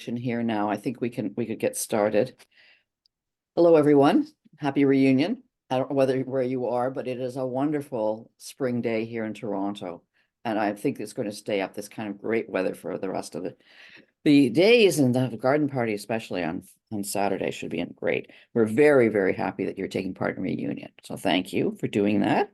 Here now. I think we could get started. Hello, everyone. Happy reunion. I don't know where you are, but it is a wonderful spring day here in Toronto. And I think it's going to stay up this kind of great weather for the rest of the days, and the garden party, especially on Saturday, should be great. We're very, very happy that you're taking part in reunion. So thank you for doing that.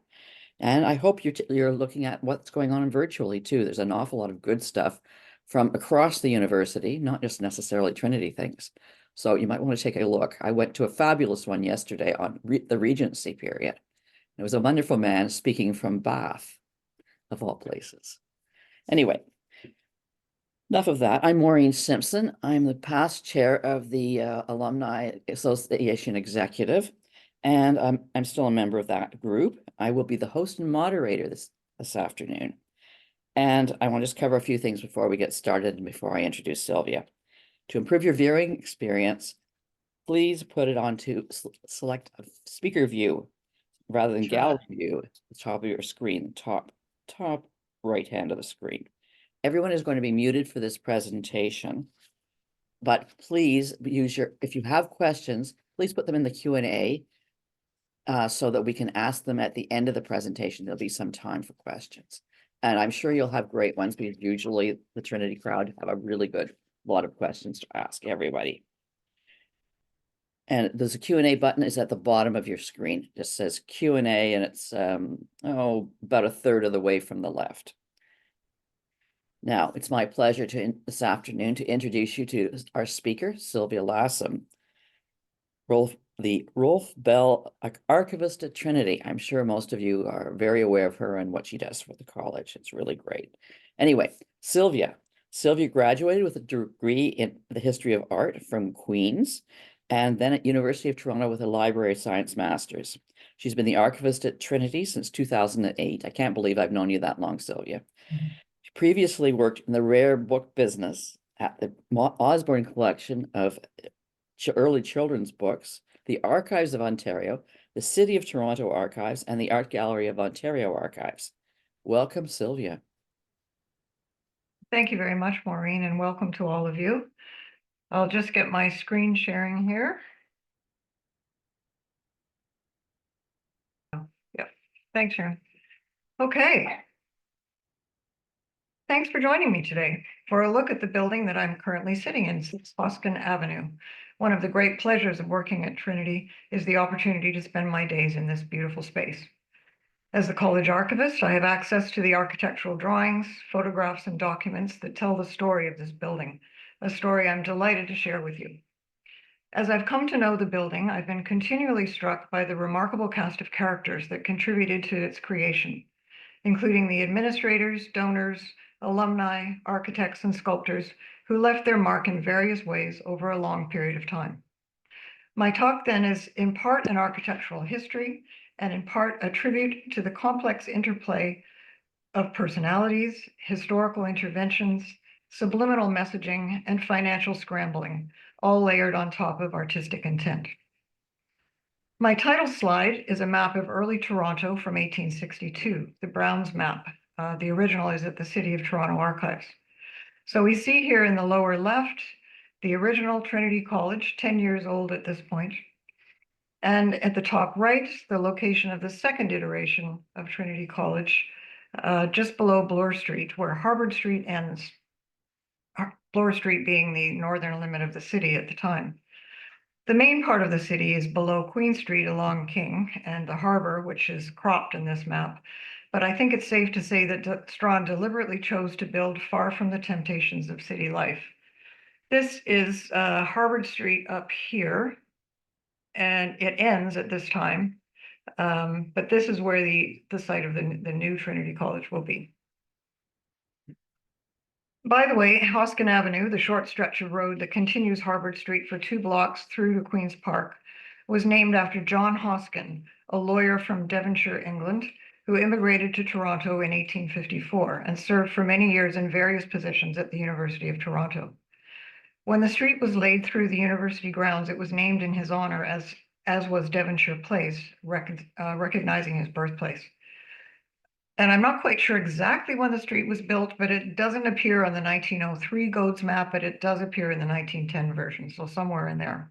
And I hope you're looking at what's going on virtually too. There's an awful lot of good stuff from across the university, not just necessarily Trinity things. So you might want to take a look. I went to a fabulous one yesterday on the Regency period. It was a wonderful man speaking from Bath, of all places. Anyway, enough of that. I'm Maureen Simpson. I'm the past chair of the Alumni Association Executive, and I'm still a member of that group. I will be the host and moderator this afternoon. And I want to just cover a few things before we get started and before I introduce Sylvia. To improve your viewing experience, please put it on to select a speaker view rather than gallery view at the top of your screen, top right hand of the screen. Everyone is going to be muted for this presentation, but please if you have questions, please put them in the Q&A so that we can ask them at the end of the presentation. There'll be some time for questions. And I'm sure you'll have great ones because usually the Trinity crowd have a really good lot of questions to ask everybody. And there's a Q&A button is at the bottom of your screen. It just says Q&A, and it's about a third of the way from the left. Now, it's my pleasure this afternoon to introduce you to our speaker, Sylvia Lassam, the Rolph-Bell Archivist at Trinity. I'm sure most of you are very aware of her and what she does for the college. It's really great. Anyway, Sylvia graduated with a degree in the history of art from Queen's, and then at University of Toronto with a library science master's. She's been the archivist at Trinity since 2008. I can't believe I've known you that long, Sylvia. Mm-hmm. She previously worked in the rare book business at the Osborne collection of early children's books, the Archives of Ontario, the City of Toronto Archives, and the Art Gallery of Ontario Archives. Welcome, Sylvia. Thank you very much, Maureen, and welcome to all of you. I'll just get my screen sharing here. Yep. Thanks, Sharon. Okay. Thanks for joining me today for a look at the building that I'm currently sitting in, Hoskin Avenue. One of the great pleasures of working at Trinity is the opportunity to spend my days in this beautiful space. As the college archivist, I have access to the architectural drawings, photographs, and documents that tell the story of this building, a story I'm delighted to share with you. As I've come to know the building, I've been continually struck by the remarkable cast of characters that contributed to its creation, including the administrators, donors, alumni, architects, and sculptors who left their mark in various ways over a long period of time. My talk then is in part an architectural history and in part a tribute to the complex interplay of personalities, historical interventions, subliminal messaging, and financial scrambling, all layered on top of artistic intent. My title slide is a map of early Toronto from 1862, the Brown's map. The original is at the City of Toronto Archives. So we see here in the lower left, the original Trinity College, 10 years old at this point. And at the top right, the location of the second iteration of Trinity College, just below Bloor Street, where Harvard Street ends. Bloor Street being the northern limit of the city at the time. The main part of the city is below Queen Street along King and the harbor, which is cropped in this map. But I think it's safe to say that Strawn deliberately chose to build far from the temptations of city life. This is Harvard Street up here, and it ends at this time. But this is where the site of the new Trinity College will be. By the way, Hoskin Avenue, the short stretch of road that continues Harvard Street for 2 blocks through to Queen's Park, was named after John Hoskin, a lawyer from Devonshire, England, who immigrated to Toronto in 1854 and served for many years in various positions at the University of Toronto. When the street was laid through the university grounds, it was named in his honor, as was Devonshire Place, recognizing his birthplace. And I'm not quite sure exactly when the street was built, but it doesn't appear on the 1903 Godes map, but it does appear in the 1910 version, so somewhere in there.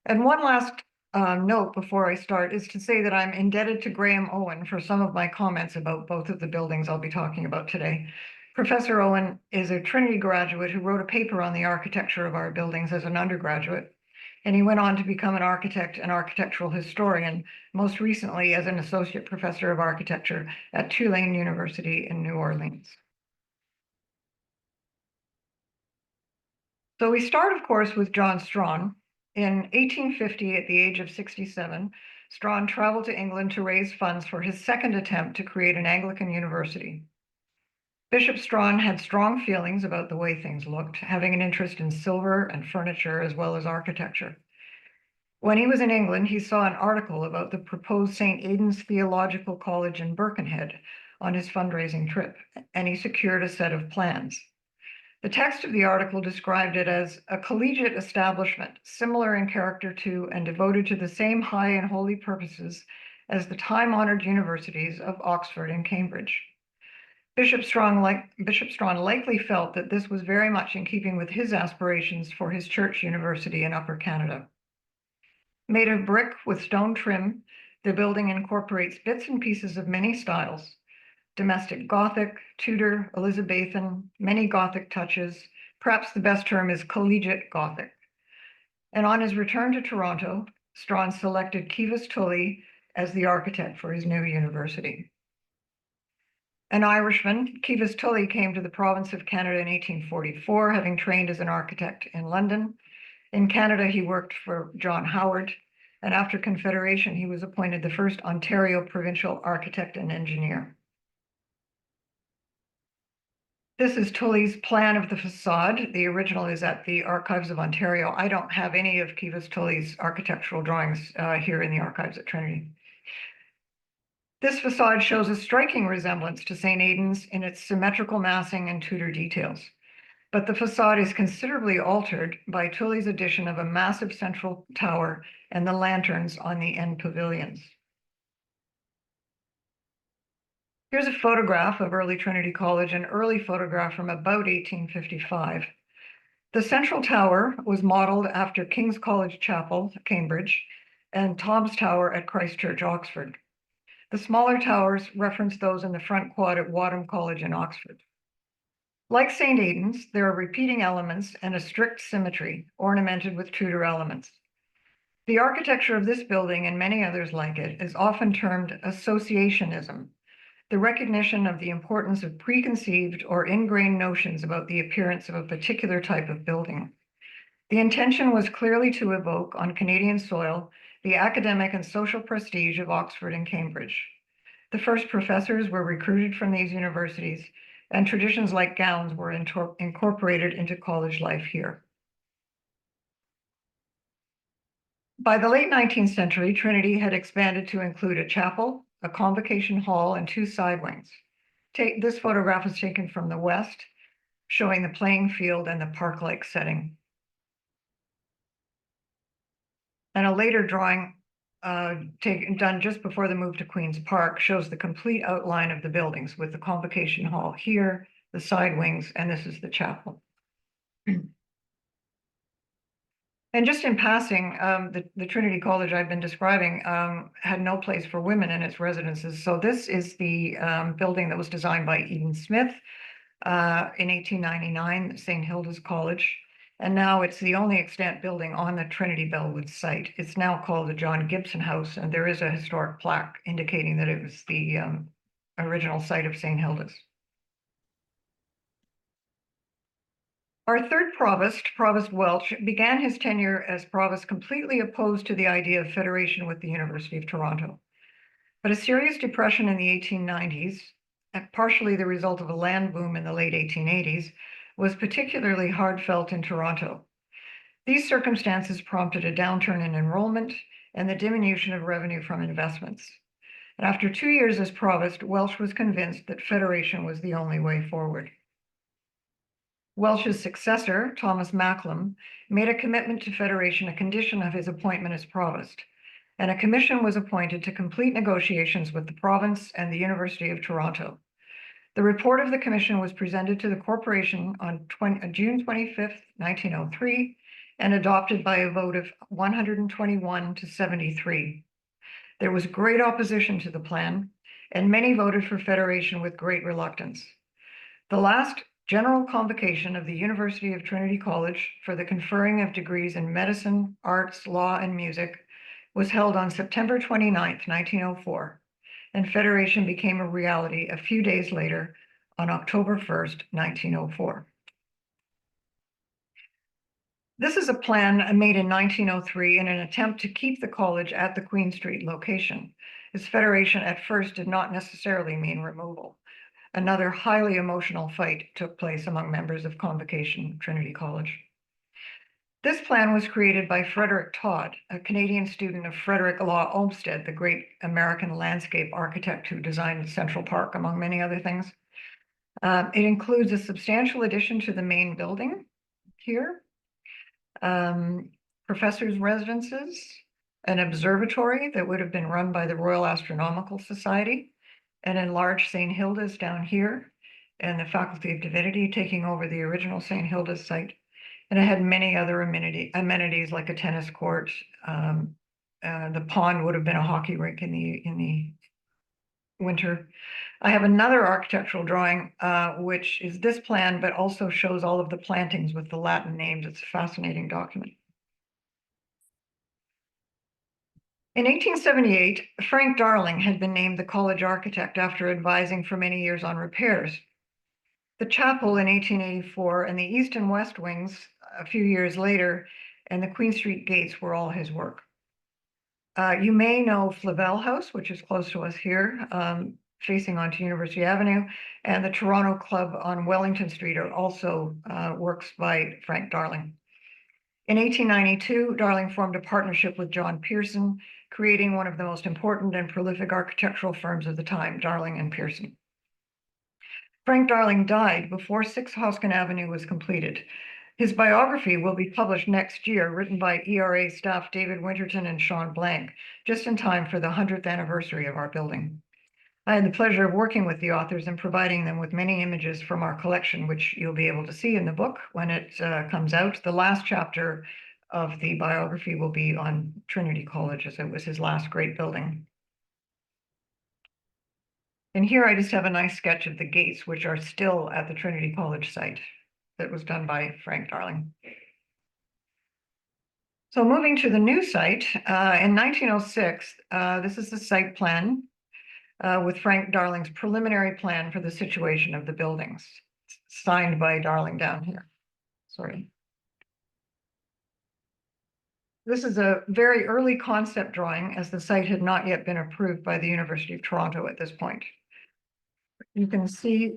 And one last note before I start is to say that I'm indebted to Graham Owen for some of my comments about both of the buildings I'll be talking about today. Professor Owen is a Trinity graduate who wrote a paper on the architecture of our buildings as an undergraduate. And he went on to become an architect and architectural historian, most recently as an associate professor of architecture at Tulane University in New Orleans. So we start, of course, with John Strawn. In 1850, at the age of 67, Strawn traveled to England to raise funds for his second attempt to create an Anglican university. Bishop Strawn had strong feelings about the way things looked, having an interest in silver and furniture as well as architecture. When he was in England, he saw an article about the proposed St. Aidan's Theological College in Birkenhead on his fundraising trip, and he secured a set of plans. The text of the article described it as a collegiate establishment, similar in character to and devoted to the same high and holy purposes as the time-honored universities of Oxford and Cambridge. Bishop Strawn likely felt that this was very much in keeping with his aspirations for his church university in Upper Canada. Made of brick with stone trim, the building incorporates bits and pieces of many styles: domestic Gothic, Tudor, Elizabethan, many Gothic touches. Perhaps the best term is collegiate Gothic. And on his return to Toronto, Strawn selected Kivas Tully as the architect for his new university. An Irishman, Kivas Tully came to the province of Canada in 1844, having trained as an architect in London. In Canada, he worked for John Howard, and after Confederation, he was appointed the first Ontario provincial architect and engineer. This is Tully's plan of the facade. The original is at the Archives of Ontario. I don't have any of Kivas Tully's architectural drawings here in the archives at Trinity. This facade shows a striking resemblance to St. Aidan's in its symmetrical massing and Tudor details, but the facade is considerably altered by Tully's addition of a massive central tower and the lanterns on the end pavilions. Here's a photograph of early Trinity College, an early photograph from about 1855. The central tower was modeled after King's College Chapel, Cambridge, and Tom's Tower at Christ Church, Oxford. The smaller towers reference those in the front quad at Wadham College in Oxford. Like St. Aidan's, there are repeating elements and a strict symmetry, ornamented with Tudor elements. The architecture of this building and many others like it is often termed associationism, the recognition of the importance of preconceived or ingrained notions about the appearance of a particular type of building. The intention was clearly to evoke on Canadian soil the academic and social prestige of Oxford and Cambridge. The first professors were recruited from these universities, and traditions like gowns were incorporated into college life here. By the late 19th century, Trinity had expanded to include a chapel, a convocation hall, and 2 side wings. This photograph is taken from the west, showing the playing field and the park-like setting. And a later drawing done just before the move to Queen's Park shows the complete outline of the buildings with the convocation hall here, the side wings, and this is the chapel. And just in passing, the Trinity College I've been describing had no place for women in its residences. So this is the building that was designed by Eden Smith in 1899, St. Hilda's College. And now it's the only extant building on the Trinity Bellwood site. It's now called the John Gibson House, and there is a historic plaque indicating that it was the original site of St. Hilda's. Our third provost, Provost Welch, began his tenure as provost completely opposed to the idea of federation with the University of Toronto. But a serious depression in the 1890s, partially the result of a land boom in the late 1880s, was particularly hard felt in Toronto. These circumstances prompted a downturn in enrollment and the diminution of revenue from investments. And after 2 years as provost, Welch was convinced that federation was the only way forward. Welch's successor, Thomas Macklem, made a commitment to federation a condition of his appointment as provost. and a commission was appointed to complete negotiations with the province and the University of Toronto. The report of the commission was presented to the corporation on June 25th, 1903, and adopted by a vote of 121 to 73. There was great opposition to the plan, and many voted for federation with great reluctance. The last general convocation of the University of Trinity College for the conferring of degrees in medicine, arts, law, and music was held on September 29th, 1904, and federation became a reality a few days later on October 1st, 1904. This is a plan made in 1903 in an attempt to keep the college at the Queen Street location, as federation at first did not necessarily mean removal. Another highly emotional fight took place among members of Convocation Trinity College. This plan was created by Frederick Todd, a Canadian student of Frederick Law Olmsted, the great American landscape architect who designed Central Park, among many other things. It includes a substantial addition to the main building here, professors' residences, an observatory that would have been run by the Royal Astronomical Society, an enlarged St. Hilda's down here, and the Faculty of Divinity taking over the original St. Hilda's site. And it had many other amenities like a tennis court. The pond would have been a hockey rink in the winter. I have another architectural drawing, which is this plan, but also shows all of the plantings with the Latin names. It's a fascinating document. In 1878, Frank Darling had been named the college architect after advising for many years on repairs. The chapel in 1884 and the east and west wings a few years later, and the Queen Street gates were all his work. You may know Flavelle House, which is close to us here, facing onto University Avenue, and the Toronto Club on Wellington Street are also works by Frank Darling. In 1892, Darling formed a partnership with John Pearson, creating one of the most important and prolific architectural firms of the time, Darling and Pearson. Frank Darling died before 6 Hoskin Avenue was completed. His biography will be published next year, written by ERA staff David Winterton and Sean Blank, just in time for the 100th anniversary of our building. I had the pleasure of working with the authors and providing them with many images from our collection, which you'll be able to see in the book when it comes out. The last chapter of the biography will be on Trinity College, as it was his last great building. And here I just have a nice sketch of the gates, which are still at the Trinity College site. That was done by Frank Darling. So moving to the new site, in 1906, this is the site plan with Frank Darling's preliminary plan for the situation of the buildings, signed by Darling down here. Sorry. This is a very early concept drawing, as the site had not yet been approved by the University of Toronto at this point. You can see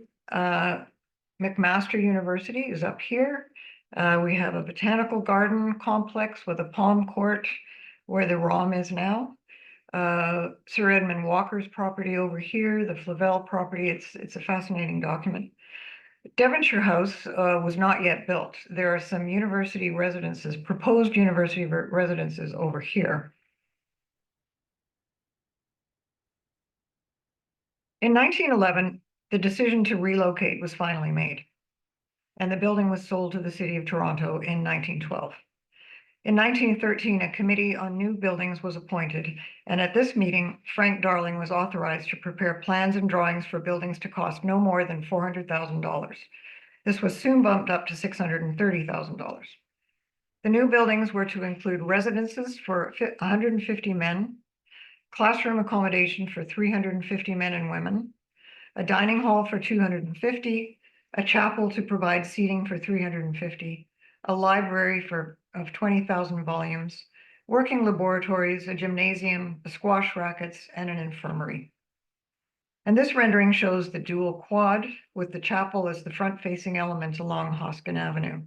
McMaster University is up here. We have a botanical garden complex with a palm court where the ROM is now. Sir Edmund Walker's property over here, the Flavelle property. It's a fascinating document. Devonshire House was not yet built. There are some university residences, proposed university residences over here. In 1911, the decision to relocate was finally made, and the building was sold to the City of Toronto in 1912. In 1913, a committee on new buildings was appointed, and at this meeting, Frank Darling was authorized to prepare plans and drawings for buildings to cost no more than $400,000. This was soon bumped up to $630,000. The new buildings were to include residences for 150 men, classroom accommodation for 350 men and women, a dining hall for 250, a chapel to provide seating for 350, a library of 20,000 volumes, working laboratories, a gymnasium, a squash rackets, and an infirmary. And this rendering shows the dual quad with the chapel as the front-facing element along Hoskin Avenue.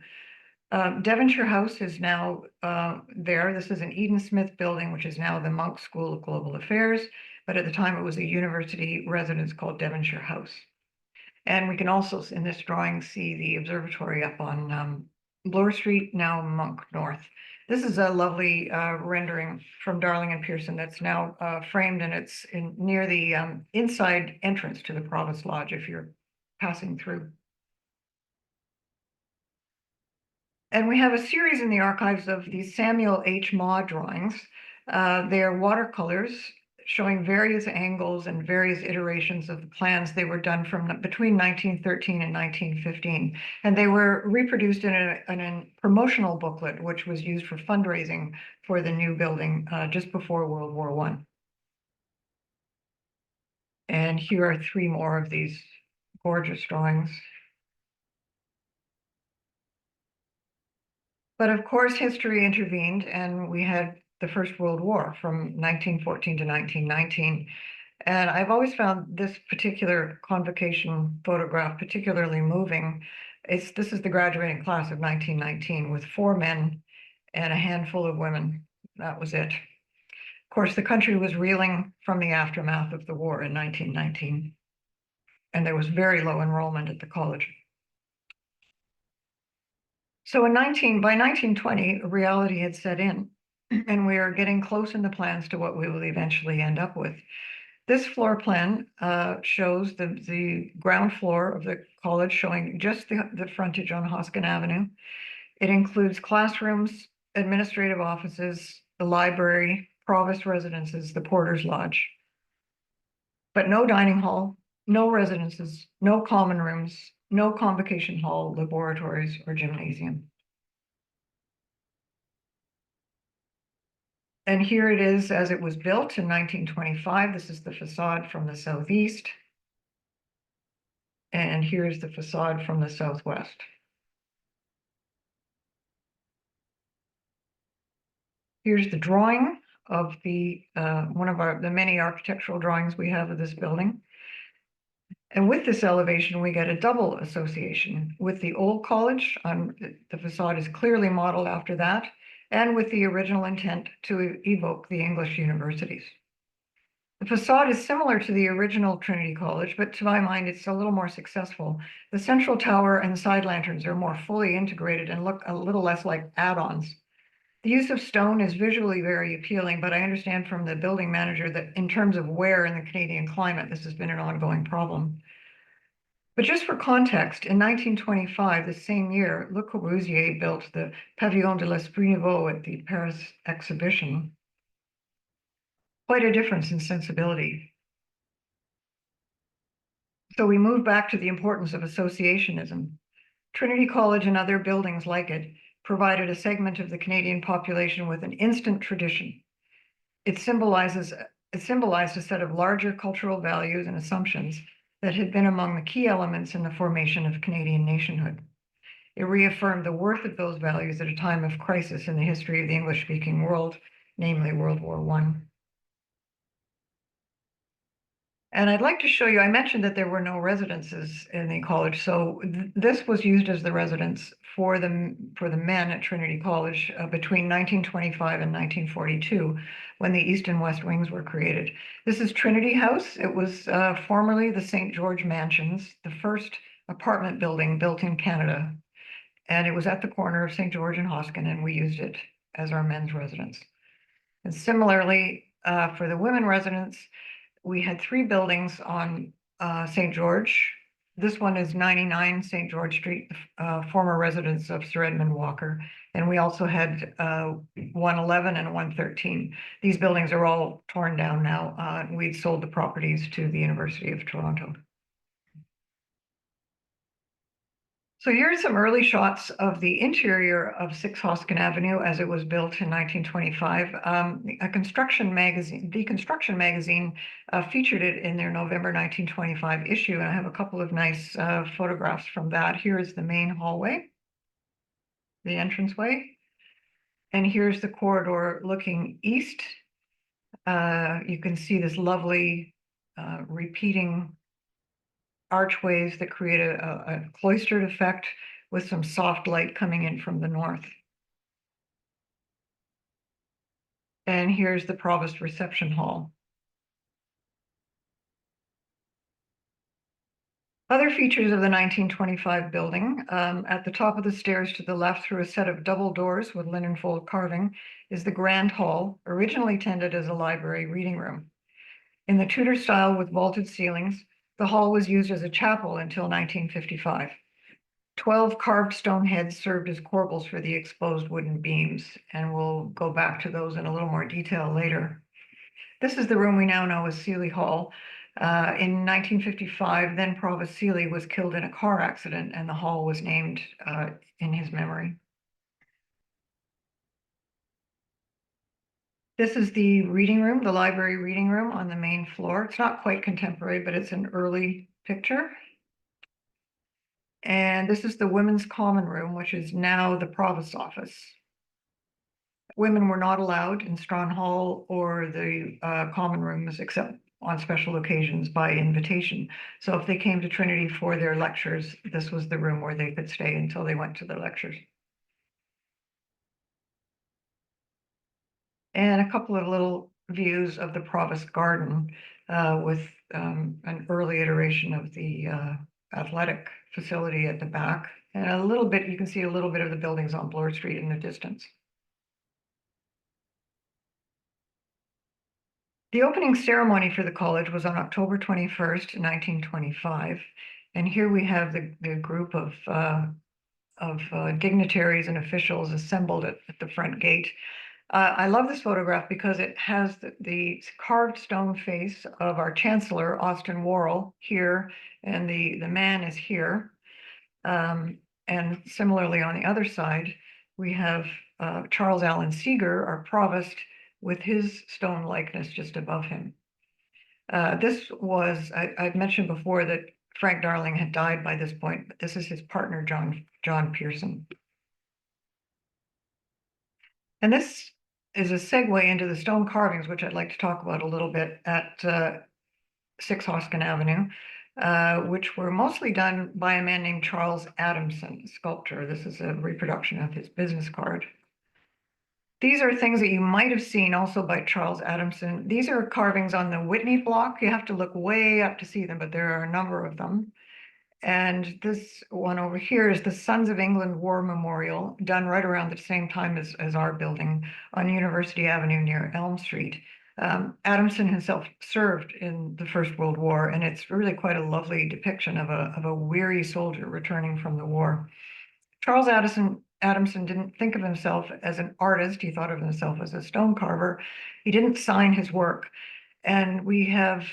Devonshire House is now there. This is an Eden Smith building, which is now the Monk School of Global Affairs, but at the time it was a university residence called Devonshire House. And we can also, in this drawing, see the observatory up on Bloor Street, now Monk North. This is a lovely rendering from Darling and Pearson that's now framed, and it's near the inside entrance to the Provost Lodge if you're passing through. And we have a series in the archives of these Samuel H. Maw drawings. They are watercolors showing various angles and various iterations of the plans. They were done from between 1913 and 1915, and they were reproduced in a promotional booklet, which was used for fundraising for the new building just before World War I. And here are three more of these gorgeous drawings. But of course, history intervened, and we had the First World War from 1914 to 1919. And I've always found this particular convocation photograph particularly moving. This is the graduating class of 1919 with 4 men and a handful of women. That was it. Of course, the country was reeling from the aftermath of the war in 1919, and there was very low enrollment at the college. So by 1920, reality had set in, and we are getting close in the plans to what we will eventually end up with. This floor plan shows the ground floor of the college, showing just the frontage on Hoskin Avenue. It includes classrooms, administrative offices, the library, provost residences, the porter's lodge. But no dining hall, no residences, no common rooms, no convocation hall, laboratories, or gymnasium. And here it is as it was built in 1925. This is the facade from the southeast. And here's the facade from the southwest. Here's the drawing of one of the many architectural drawings we have of this building. And with this elevation, we get a double association with the old college. The facade is clearly modeled after that, and with the original intent to evoke the English universities. The facade is similar to the original Trinity College, but to my mind, it's a little more successful. The central tower and side lanterns are more fully integrated and look a little less like add-ons. The use of stone is visually very appealing, but I understand from the building manager that in terms of wear in the Canadian climate, this has been an ongoing problem. But just for context, in 1925, the same year, Le Corbusier built the Pavillon de l'Esprit Nouveau at the Paris exhibition. Quite a difference in sensibility. So we move back to the importance of associationism. Trinity College and other buildings like it provided a segment of the Canadian population with an instant tradition. It symbolized a set of larger cultural values and assumptions that had been among the key elements in the formation of Canadian nationhood. It reaffirmed the worth of those values at a time of crisis in the history of the English-speaking world, namely World War I. And I'd like to show you, I mentioned that there were no residences in the college. So this was used as the residence for the men at Trinity College between 1925 and 1942, when the East and West Wings were created. This is Trinity House. It was formerly the St. George Mansions, the first apartment building built in Canada. And it was at the corner of St. George and Hoskin, and we used it as our men's residence. And similarly, for the women residence, we had 3 buildings on St. George. This one is 99 St. George Street, former residence of Sir Edmund Walker. And we also had 111 and 113. These buildings are all torn down now. We'd sold the properties to the University of Toronto. So here are some early shots of the interior of 6 Hoskin Avenue as it was built in 1925. The Construction magazine featured it in their November 1925 issue, and I have a couple of nice photographs from that. Here is the main hallway, the entranceway, and here's the corridor looking east. You can see this lovely repeating archways that create a cloistered effect with some soft light coming in from the north. And here's the Provost Reception Hall. Other features of the 1925 building, at the top of the stairs to the left through a set of double doors with linen fold carving is the Grand Hall, originally intended as a library reading room. In the Tudor style with vaulted ceilings, the hall was used as a chapel until 1955. 12 carved stone heads served as corbels for the exposed wooden beams, and we'll go back to those in a little more detail later. This is the room we now know as Seeley Hall. In 1955, then Provost Seeley was killed in a car accident, and the hall was named in his memory. This is the reading room, the library reading room on the main floor. It's not quite contemporary, but it's an early picture. And this is the women's common room, which is now the Provost's office. Women were not allowed in Strawn Hall or the common rooms except on special occasions by invitation. So if they came to Trinity for their lectures, this was the room where they could stay until they went to their lectures. And a couple of little views of the Provost Garden with an early iteration of the athletic facility at the back. And a little bit, you can see a little bit of the buildings on Bloor Street in the distance. The opening ceremony for the college was on October 21st, 1925. And here we have the group of dignitaries and officials assembled at the front gate. I love this photograph because it has the carved stone face of our Chancellor, Austin Worrell, here, and the man is here. And similarly, on the other side, we have Charles Allen Seeger, our provost, with his stone likeness just above him. This was, I'd mentioned before that Frank Darling had died by this point, but this is his partner, John Pearson. And this is a segue into the stone carvings, which I'd like to talk about a little bit at 6 Hoskin Avenue, which were mostly done by a man named Charles Adamson, sculptor. This is a reproduction of his business card. These are things that you might have seen also by Charles Adamson. These are carvings on the Whitney block. You have to look way up to see them, but there are a number of them. And this one over here is the Sons of England War Memorial, done right around the same time as our building on University Avenue near Elm Street. Adamson himself served in the First World War, and it's really quite a lovely depiction of a weary soldier returning from the war. Charles Adamson didn't think of himself as an artist. He thought of himself as a stone carver. He didn't sign his work. And we have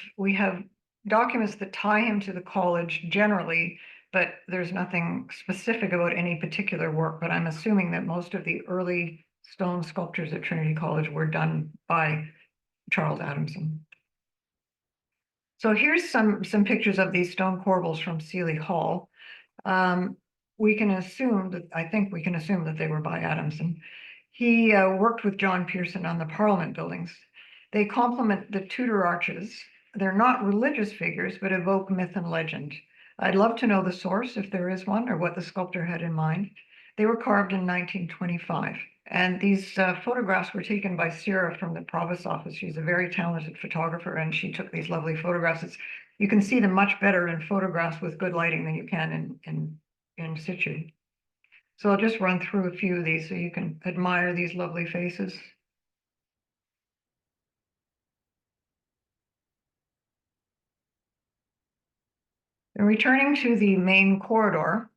documents that tie him to the college generally, but there's nothing specific about any particular work. But I'm assuming that most of the early stone sculptures at Trinity College were done by Charles Adamson. So here's some pictures of these stone corbels from Seeley Hall. We can assume that, I think we can assume that they were by Adamson. He worked with John Pearson on the Parliament buildings. They complement the Tudor arches. They're not religious figures, but evoke myth and legend. I'd love to know the source, if there is one, or what the sculptor had in mind. They were carved in 1925. And these photographs were taken by Sarah from the Provost's office. She's a very talented photographer, and she took these lovely photographs. You can see them much better in photographs with good lighting than you can in situ. So I'll just run through a few of these so you can admire these lovely faces. And returning to the main corridor,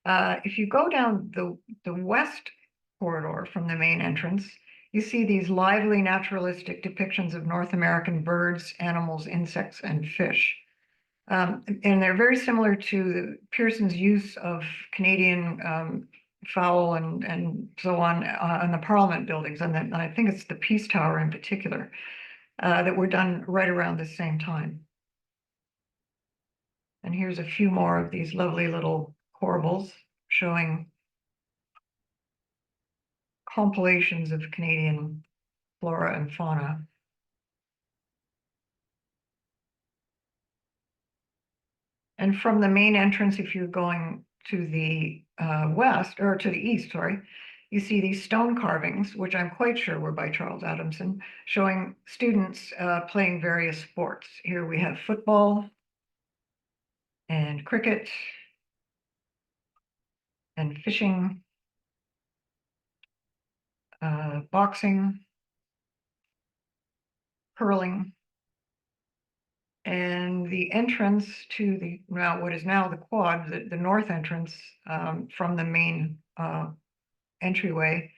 if you go down the west corridor from the main entrance, you see these lively naturalistic depictions of North American birds, animals, insects, and fish. And they're very similar to Pearson's use of Canadian fowl and so on the Parliament buildings. And I think it's the Peace Tower in particular that were done right around the same time. And here's a few more of these lovely little corbels showing compilations of Canadian flora and fauna. And from the main entrance, if you're going to the west, or to the east, sorry, you see these stone carvings, which I'm quite sure were by Charles Adamson, showing students playing various sports. Here we have football and cricket and fishing, boxing, curling, and the entrance to the what is now the quad, the north entrance from the main entryway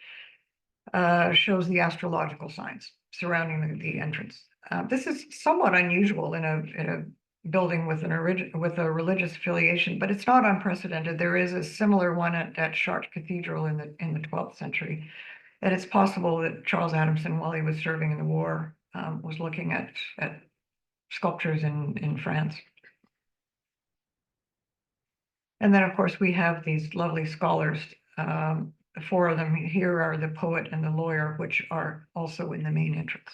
shows the astrological signs surrounding the entrance. This is somewhat unusual in a building with a religious affiliation, but it's not unprecedented. There is a similar one at Chartres Cathedral in the 12th century, and it's possible that Charles Adamson, while he was serving in the war, was looking at sculptures in France. And then, of course, we have these lovely scholars. The four of them here are the poet and the lawyer, which are also in the main entrance.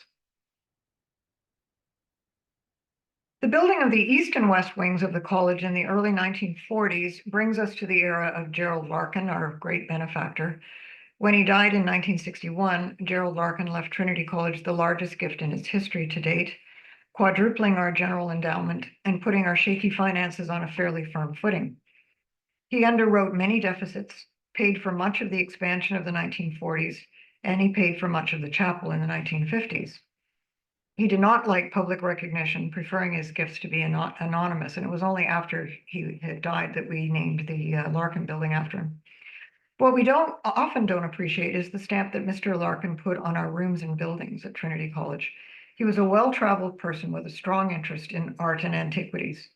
The building of the east and west wings of the college in the early 1940s brings us to the era of Gerald Larkin, our great benefactor. When he died in 1961, Gerald Larkin left Trinity College the largest gift in its history to date, quadrupling our general endowment and putting our shaky finances on a fairly firm footing. He underwrote many deficits, paid for much of the expansion of the 1940s, and he paid for much of the chapel in the 1950s. He did not like public recognition, preferring his gifts to be anonymous, and it was only after he had died that we named the Larkin building after him. What we often don't appreciate is the stamp that Mr. Larkin put on our rooms and buildings at Trinity College. He was a well-traveled person with a strong interest in art and antiquities.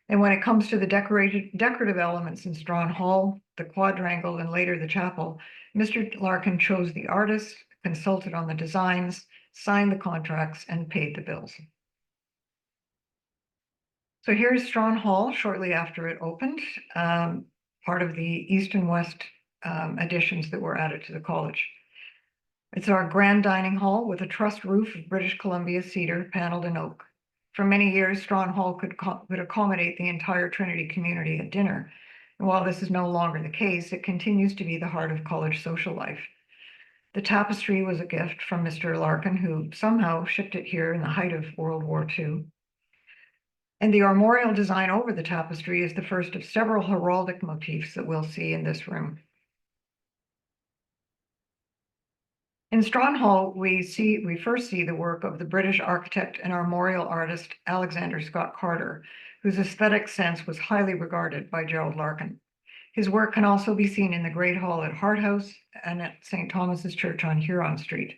And when it comes to the decorative elements in Strawn Hall, the quadrangle, and later the chapel, Mr. Larkin chose the artists, consulted on the designs, signed the contracts, and paid the bills. So here's Strawn Hall shortly after it opened, part of the east and west additions that were added to the college. It's our grand dining hall with a trussed roof of British Columbia cedar paneled in oak. For many years, Strawn Hall could accommodate the entire Trinity community at dinner. And while this is no longer the case, it continues to be the heart of college social life. The tapestry was a gift from Mr. Larkin, who somehow shipped it here in the height of World War II. And the armorial design over the tapestry is the first of several heraldic motifs that we'll see in this room. In Strawn Hall, we first see the work of the British architect and armorial artist Alexander Scott Carter, whose aesthetic sense was highly regarded by Gerald Larkin. His work can also be seen in the Great Hall at Hart House and at St. Thomas's Church on Huron Street.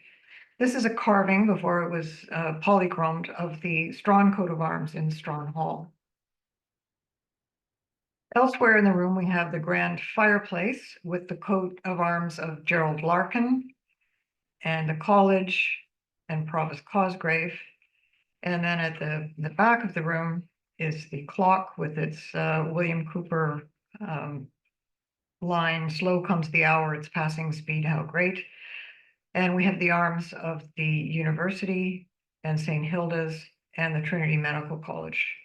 This is a carving, before it was polychromed, of the Strawn coat of arms in Strawn Hall. Elsewhere in the room, we have the grand fireplace with the coat of arms of Gerald Larkin, and the college and Provost Cosgrave. And then at the back of the room is the clock with its William Cooper line, "Slow comes the hour, its passing speed, how great." And we have the arms of the university and St. Hilda's and the Trinity Medical College.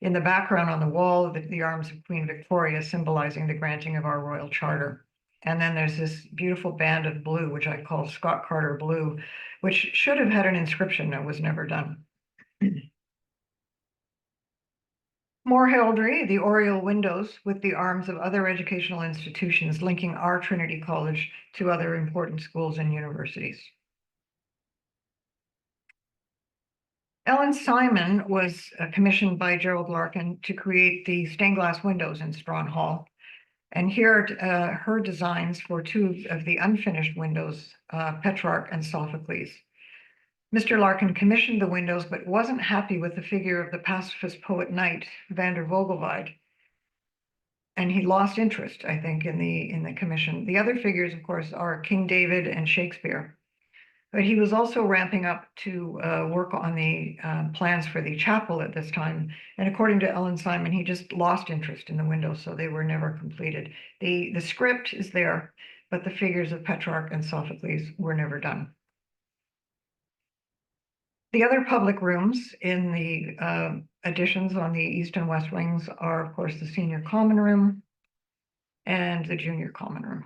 In the background on the wall, the arms of Queen Victoria, symbolizing the granting of our royal charter. And then there's this beautiful band of blue, which I call Scott Carter blue, which should have had an inscription that was never done. More heraldry, the oriel windows with the arms of other educational institutions linking our Trinity College to other important schools and universities. Ellen Simon was commissioned by Gerald Larkin to create the stained glass windows in Strawn Hall. And here are her designs for two of the unfinished windows, Petrarch and Sophocles. Mr. Larkin commissioned the windows, but wasn't happy with the figure of the pacifist poet knight, van der Vogelweide. And he lost interest, I think, in the commission. The other figures, of course, are King David and Shakespeare. But he was also ramping up to work on the plans for the chapel at this time. And according to Ellen Simon, he just lost interest in the windows, so they were never completed. The script is there, but the figures of Petrarch and Sophocles were never done. The other public rooms in the additions on the east and west wings are, of course, the senior common room and the junior common room.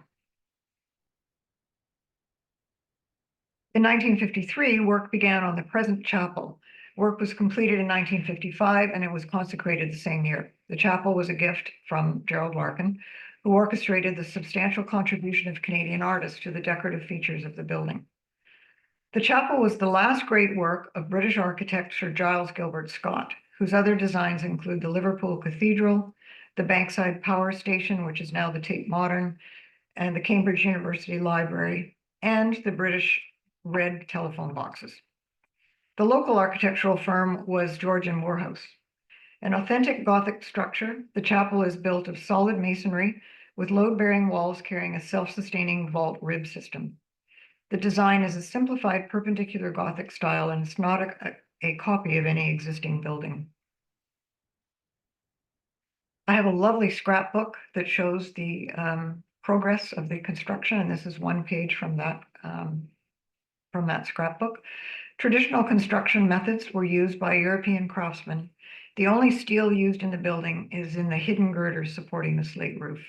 In 1953, work began on the present chapel, Work was completed in 1955 and it was consecrated the same year. The chapel was a gift from Gerald Larkin, who orchestrated the substantial contribution of Canadian artists to the decorative features of the building. The chapel was the last great work of British architect Sir Giles Gilbert Scott, whose other designs include the Liverpool Cathedral, the Bankside Power Station, which is now the Tate Modern, and the Cambridge University Library, and the British red telephone boxes. The local architectural firm was George and Moorhouse. An authentic Gothic structure, the chapel is built of solid masonry with load-bearing walls carrying a self-sustaining vault rib system. The design is a simplified perpendicular Gothic style and it's not a copy of any existing building. I have a lovely scrapbook that shows the progress of the construction, and this is one page from that scrapbook. Traditional construction methods were used by European craftsmen. The only steel used in the building is in the hidden girders supporting the slate roof.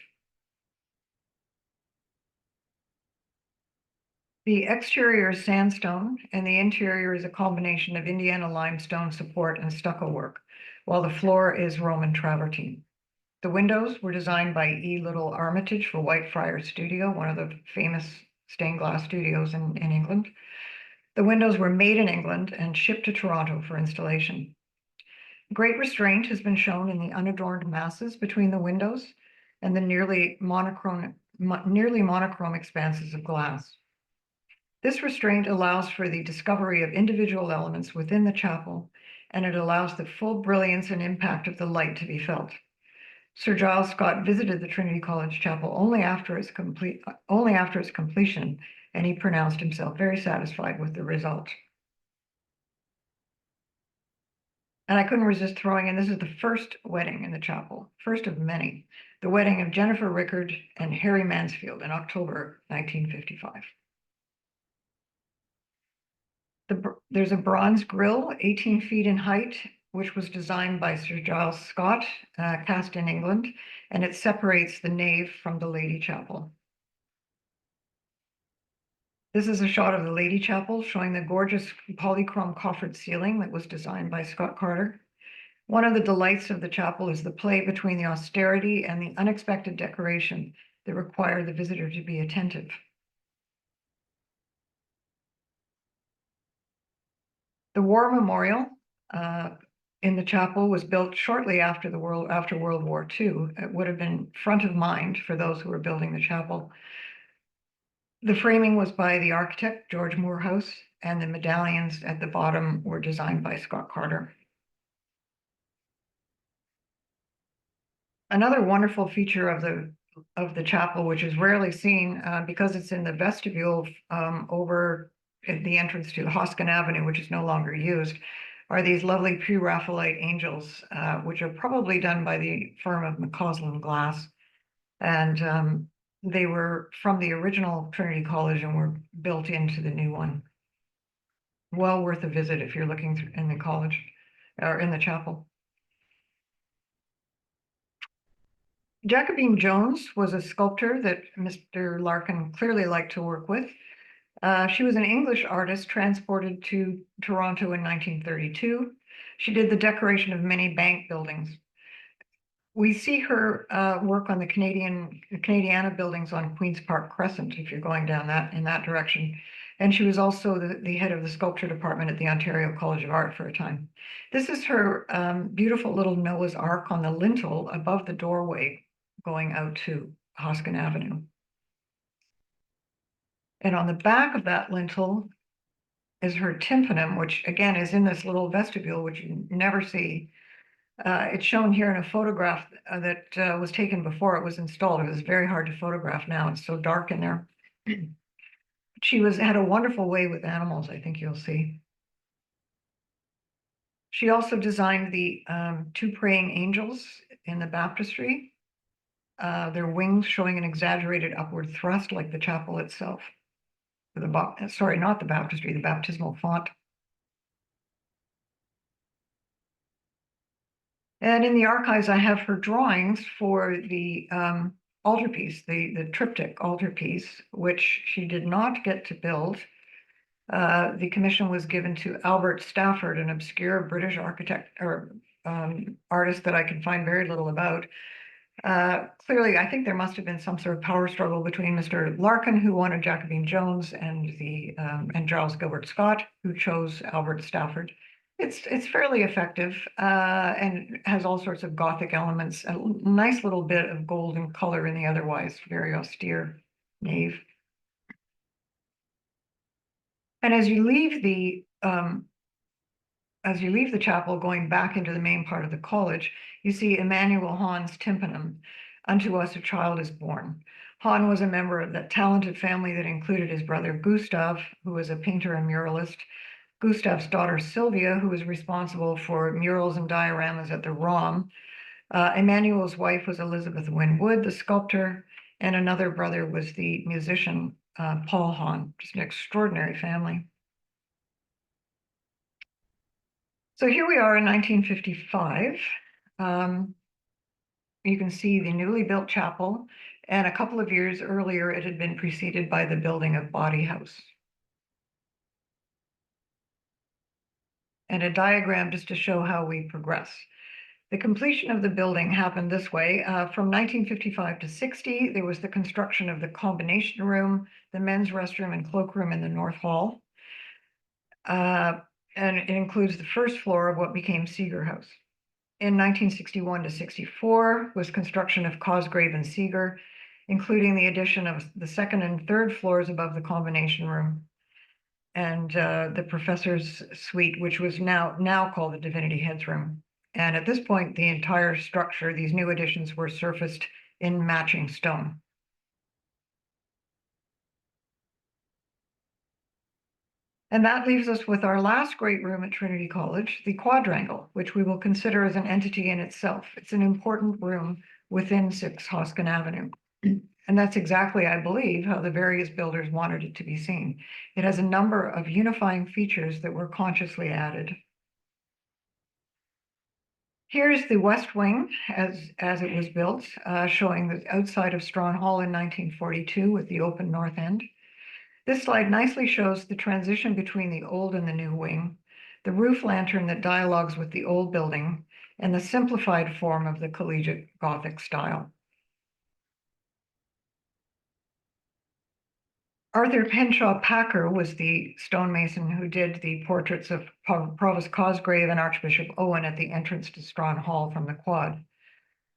The exterior is sandstone and the interior is a combination of Indiana limestone support and stucco work, while the floor is Roman travertine. The windows were designed by E. Little Armitage for Whitefriars Studio, one of the famous stained glass studios in England. The windows were made in England and shipped to Toronto for installation. Great restraint has been shown in the unadorned masses between the windows and the nearly monochrome expanses of glass. This restraint allows for the discovery of individual elements within the chapel, and it allows the full brilliance and impact of the light to be felt. Sir Giles Scott visited the Trinity College Chapel only after its completion, and he pronounced himself very satisfied with the result. And I couldn't resist throwing in, this is the first wedding in the chapel, first of many, the wedding of Jennifer Rickard and Harry Mansfield in October 1955. There's a bronze grille, 18 feet in height, which was designed by Sir Giles Scott, cast in England, and it separates the nave from the Lady Chapel. This is a shot of the Lady Chapel showing the gorgeous polychrome coffered ceiling that was designed by Scott Carter. One of the delights of the chapel is the play between the austerity and the unexpected decoration that require the visitor to be attentive. The War Memorial in the chapel was built shortly after World War II. It would have been front of mind for those who were building the chapel. The framing was by the architect, George Moorhouse, and the medallions at the bottom were designed by Scott Carter. Another wonderful feature of the chapel, which is rarely seen because it's in the vestibule over at the entrance to Hoskin Avenue, which is no longer used, are these lovely pre-Raphaelite angels, which are probably done by the firm of McCausland Glass. And they were from the original Trinity College and were built into the new one. Well worth a visit if you're looking in the college or in the chapel. Jacobine Jones was a sculptor that Mr. Larkin clearly liked to work with. She was an English artist transported to Toronto in 1932. She did the decoration of many bank buildings. We see her work on the Canadiana buildings on Queen's Park Crescent, if you're going down in that direction. And she was also the head of the sculpture department at the Ontario College of Art for a time. This is her beautiful little Noah's Ark on the lintel above the doorway going out to Hoskin Avenue. And on the back of that lintel is her tympanum, which again is in this little vestibule, which you never see. It's shown here in a photograph that was taken before it was installed. It was very hard to photograph now. It's so dark in there. She had a wonderful way with animals, I think you'll see. She also designed the two praying angels in the baptistry, their wings showing an exaggerated upward thrust like the chapel itself. Sorry, not the baptistry, the baptismal font. And in the archives, I have her drawings for the altarpiece, the triptych altarpiece, which she did not get to build. The commission was given to Albert Stafford, an obscure British architect or artist that I can find very little about. Clearly, I think there must have been some sort of power struggle between Mr. Larkin, who wanted Jacobin Jones, and Charles Gilbert Scott, who chose Albert Stafford. It's fairly effective and has all sorts of Gothic elements, a nice little bit of golden color in the otherwise very austere nave. And as you leave the chapel, going back into the main part of the college, you see Emmanuel Hahn's tympanum, "Unto us a child is born." Hahn was a member of that talented family that included his brother Gustav, who was a painter and muralist, Gustav's daughter Sylvia, who was responsible for murals and dioramas at the ROM. Emmanuel's wife was Elizabeth Wynne Wood, the sculptor, and another brother was the musician, Paul Hahn. Just an extraordinary family. So here we are in 1955. You can see the newly built chapel, and a couple of years earlier, it had been preceded by the building of Body House. And a diagram just to show how we progress. The completion of the building happened this way. From 1955 to 60, there was the construction of the combination room, the men's restroom and cloakroom in the North Hall. And it includes the first floor of what became Seeger House. In 1961 to 64 was construction of Cosgrave and Seeger, including the addition of the second and third floors above the combination room and the professor's suite, which was now called the Divinity Heads Room. And at this point, the entire structure, these new additions were surfaced in matching stone. And that leaves us with our last great room at Trinity College, the quadrangle, which we will consider as an entity in itself. It's an important room within 6 Hoskin Avenue. And that's exactly, I believe, how the various builders wanted it to be seen. It has a number of unifying features that were consciously added. Here's the West Wing as it was built, showing the outside of Strawn Hall in 1942 with the open north end. This slide nicely shows the transition between the old and the new wing, the roof lantern that dialogues with the old building, and the simplified form of the collegiate Gothic style. Arthur Henshaw Packer was the stonemason who did the portraits of Provost Cosgrave and Archbishop Owen at the entrance to Strawn Hall from the quad.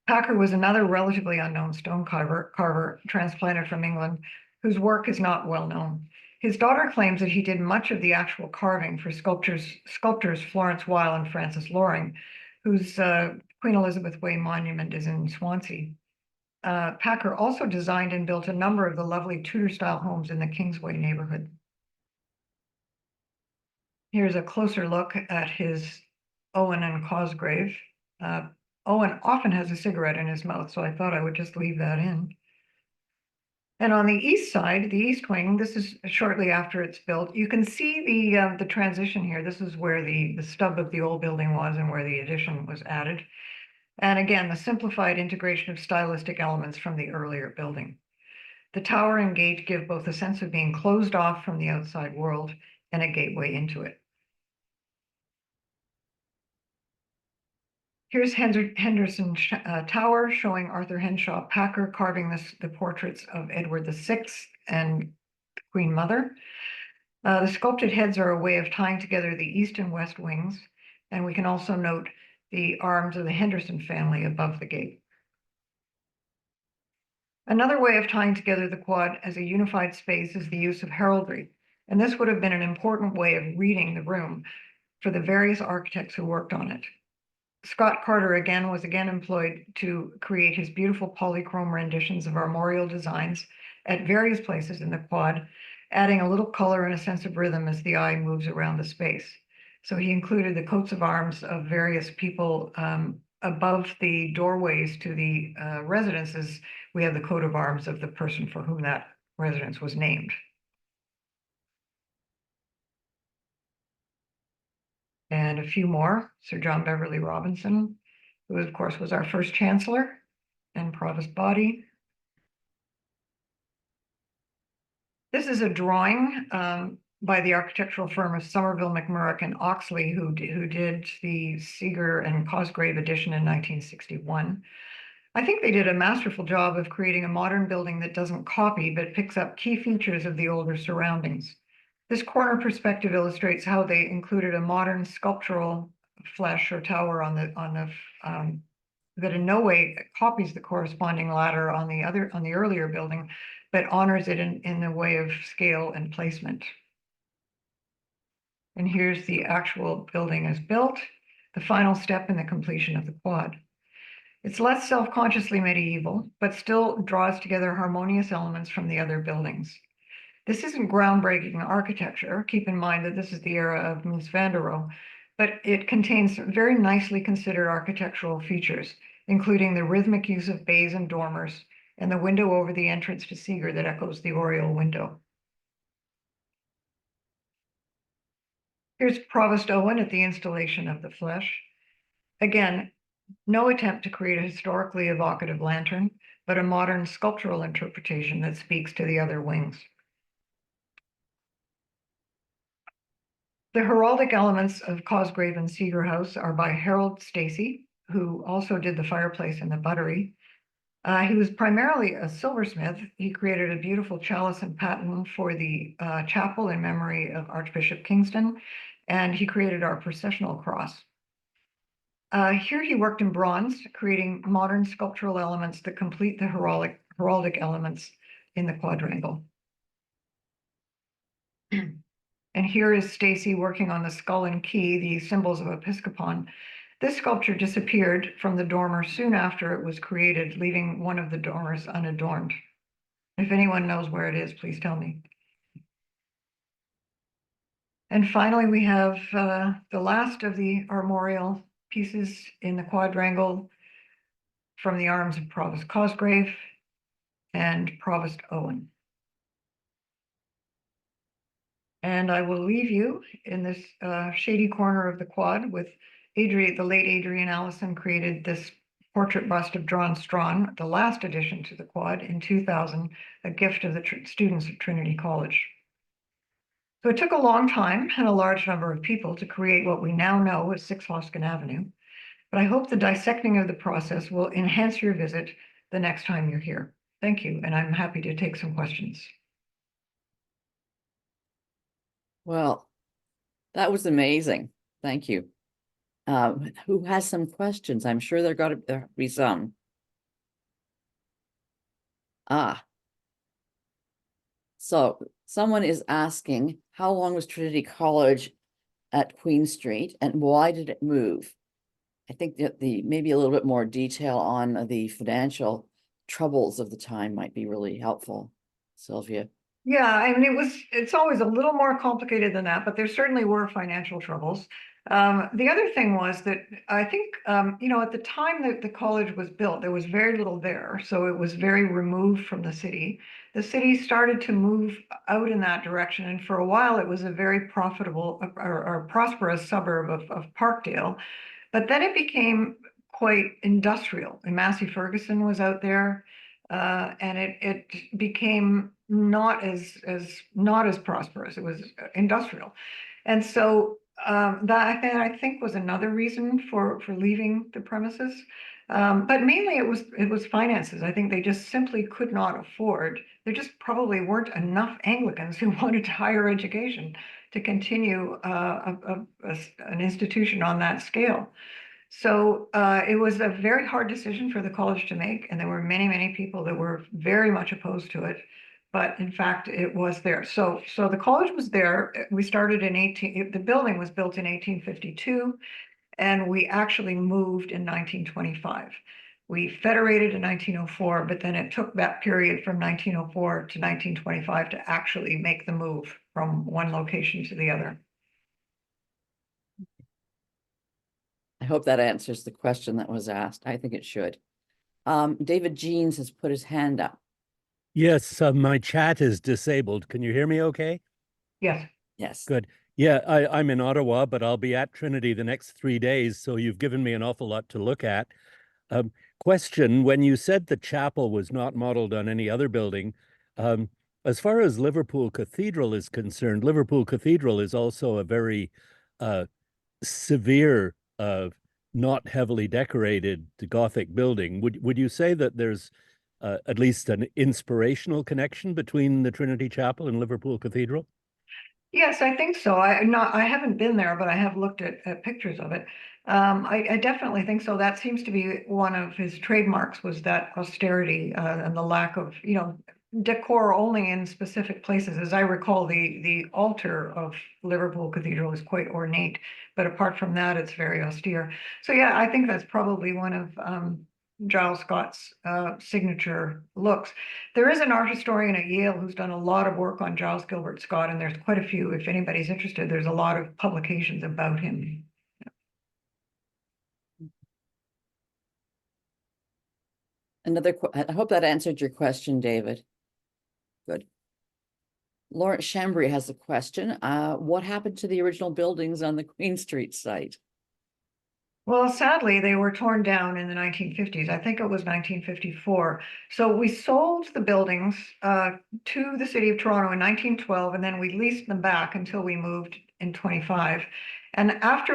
Packer was another relatively unknown stone carver transplanted from England, whose work is not well known. His daughter claims that he did much of the actual carving for sculptors Florence Weil and Francis Loring, whose Queen Elizabeth Way monument is in Swansea. Packer also designed and built a number of the lovely Tudor-style homes in the Kingsway neighborhood. Here's a closer look at his Owen and Cosgrave. Owen often has a cigarette in his mouth, so I thought I would just leave that in. And on the east side, the east wing, this is shortly after it's built. You can see the transition here. This is where the stub of the old building was and where the addition was added. And again, the simplified integration of stylistic elements from the earlier building. The tower and gate give both a sense of being closed off from the outside world and a gateway into it. Here's Henderson Tower, showing Arthur Henshaw Packer carving the portraits of Edward VI and Queen Mother. The sculpted heads are a way of tying together the east and west wings, and we can also note the arms of the Henderson family above the gate. Another way of tying together the quad as a unified space is the use of heraldry, and this would have been an important way of reading the room for the various architects who worked on it. Scott Carter was employed to create his beautiful polychrome renditions of armorial designs at various places in the quad, adding a little color and a sense of rhythm as the eye moves around the space. So he included the coats of arms of various people above the doorways to the residences. We have the coat of arms of the person for whom that residence was named. And a few more, Sir John Beverley Robinson, who of course was our first chancellor, and Provost Body. This is a drawing by the architectural firm of Somerville, McMurroch, and Oxley, who did the Seeger and Cosgrave edition in 1961. I think they did a masterful job of creating a modern building that doesn't copy, but picks up key features of the older surroundings. This corner perspective illustrates how they included a modern sculptural flesh or tower on the that in no way copies the corresponding ladder on the earlier building, but honors it in the way of scale and placement. And here's the actual building as built, the final step in the completion of the quad. It's less self-consciously medieval, but still draws together harmonious elements from the other buildings. This isn't groundbreaking architecture. Keep in mind that this is the era of Mies van der Rohe, but it contains very nicely considered architectural features, including the rhythmic use of bays and dormers, and the window over the entrance to Seeger that echoes the oriel window. Here's Provost Owen at the installation of the flesh. Again, no attempt to create a historically evocative lantern, but a modern sculptural interpretation that speaks to the other wings. The heraldic elements of Cosgrave and Seeger House are by Harold Stacey, who also did the fireplace and the buttery. He was primarily a silversmith. He created a beautiful chalice and paten for the chapel in memory of Archbishop Kingston, and he created our processional cross. Here he worked in bronze, creating modern sculptural elements that complete the heraldic elements in the quadrangle. And here is Stacey working on the skull and key, the symbols of Episcopon. This sculpture disappeared from the dormer soon after it was created, leaving one of the dormers unadorned. If anyone knows where it is, please tell me. And finally, we have the last of the armorial pieces in the quadrangle from the arms of Provost Cosgrave and Provost Owen. And I will leave you in this shady corner of the quad with the late Adrian Allison created this portrait bust of John Strawn, the last addition to the quad in 2000, a gift of the students at Trinity College. So it took a long time and a large number of people to create what we now know as 6 Hoskin Avenue, but I hope the dissecting of the process will enhance your visit the next time you're here. Thank you, and I'm happy to take some questions. Well, that was amazing. Thank you. Who has some questions? I'm sure there got to be some. So someone is asking, how long was Trinity College at Queen Street and why did it move? I think that maybe a little bit more detail on the financial troubles of the time might be really helpful. Sylvia. Yeah, I mean, it's always a little more complicated than that, but there certainly were financial troubles. The other thing was that I think, at the time that the college was built, there was very little there. So it was very removed from the city. The city started to move out in that direction. And for a while, it was a very profitable or prosperous suburb of Parkdale. But then it became quite industrial. And Massey Ferguson was out there. And it became not as prosperous. It was industrial, and so that I think was another reason for leaving the premises. But mainly it was finances. I think they just simply could not afford. There just probably weren't enough Anglicans who wanted higher education to continue an institution on that scale. So it was a very hard decision for the college to make, and there were many, many people that were very much opposed to it. But in fact, it was there. So the college was there. We started the building was built in 1852, and we actually moved in 1925. We federated in 1904, but then it took that period from 1904 to 1925 to actually make the move from one location to the other. I hope that answers the question that was asked. I think it should. David Jeans has put his hand up. Yes, my chat is disabled. Can you hear me okay? Yes. Yes. Good. Yeah, I'm in Ottawa, but I'll be at Trinity the next 3 days, so you've given me an awful lot to look at. Question, when you said the chapel was not modeled on any other building, As far as Liverpool Cathedral is concerned, Liverpool Cathedral is also a very uh, severe, not heavily decorated Gothic building. Would you say that there's at least an inspirational connection between the Trinity Chapel and Liverpool Cathedral? Yes, I think so. I haven't been there, but I have looked at pictures of it. I definitely think so. That seems to be one of his trademarks, was that austerity and the lack of, decor only in specific places. As I recall, the altar of Liverpool Cathedral is quite ornate, but apart from that, it's very austere. So yeah, I think that's probably one of Giles Scott's signature looks. There is an art historian at Yale who's done a lot of work on Giles Gilbert Scott, and there's quite a few. If anybody's interested, there's a lot of publications about him. I hope that answered your question, David. Good. Lawrence Chambry has a question. What happened to the original buildings on the Queen Street site? Well, sadly, they were torn down in the 1950s. I think it was 1954. So we sold the buildings to the city of Toronto in 1912, and then we leased them back until we moved in 25. And after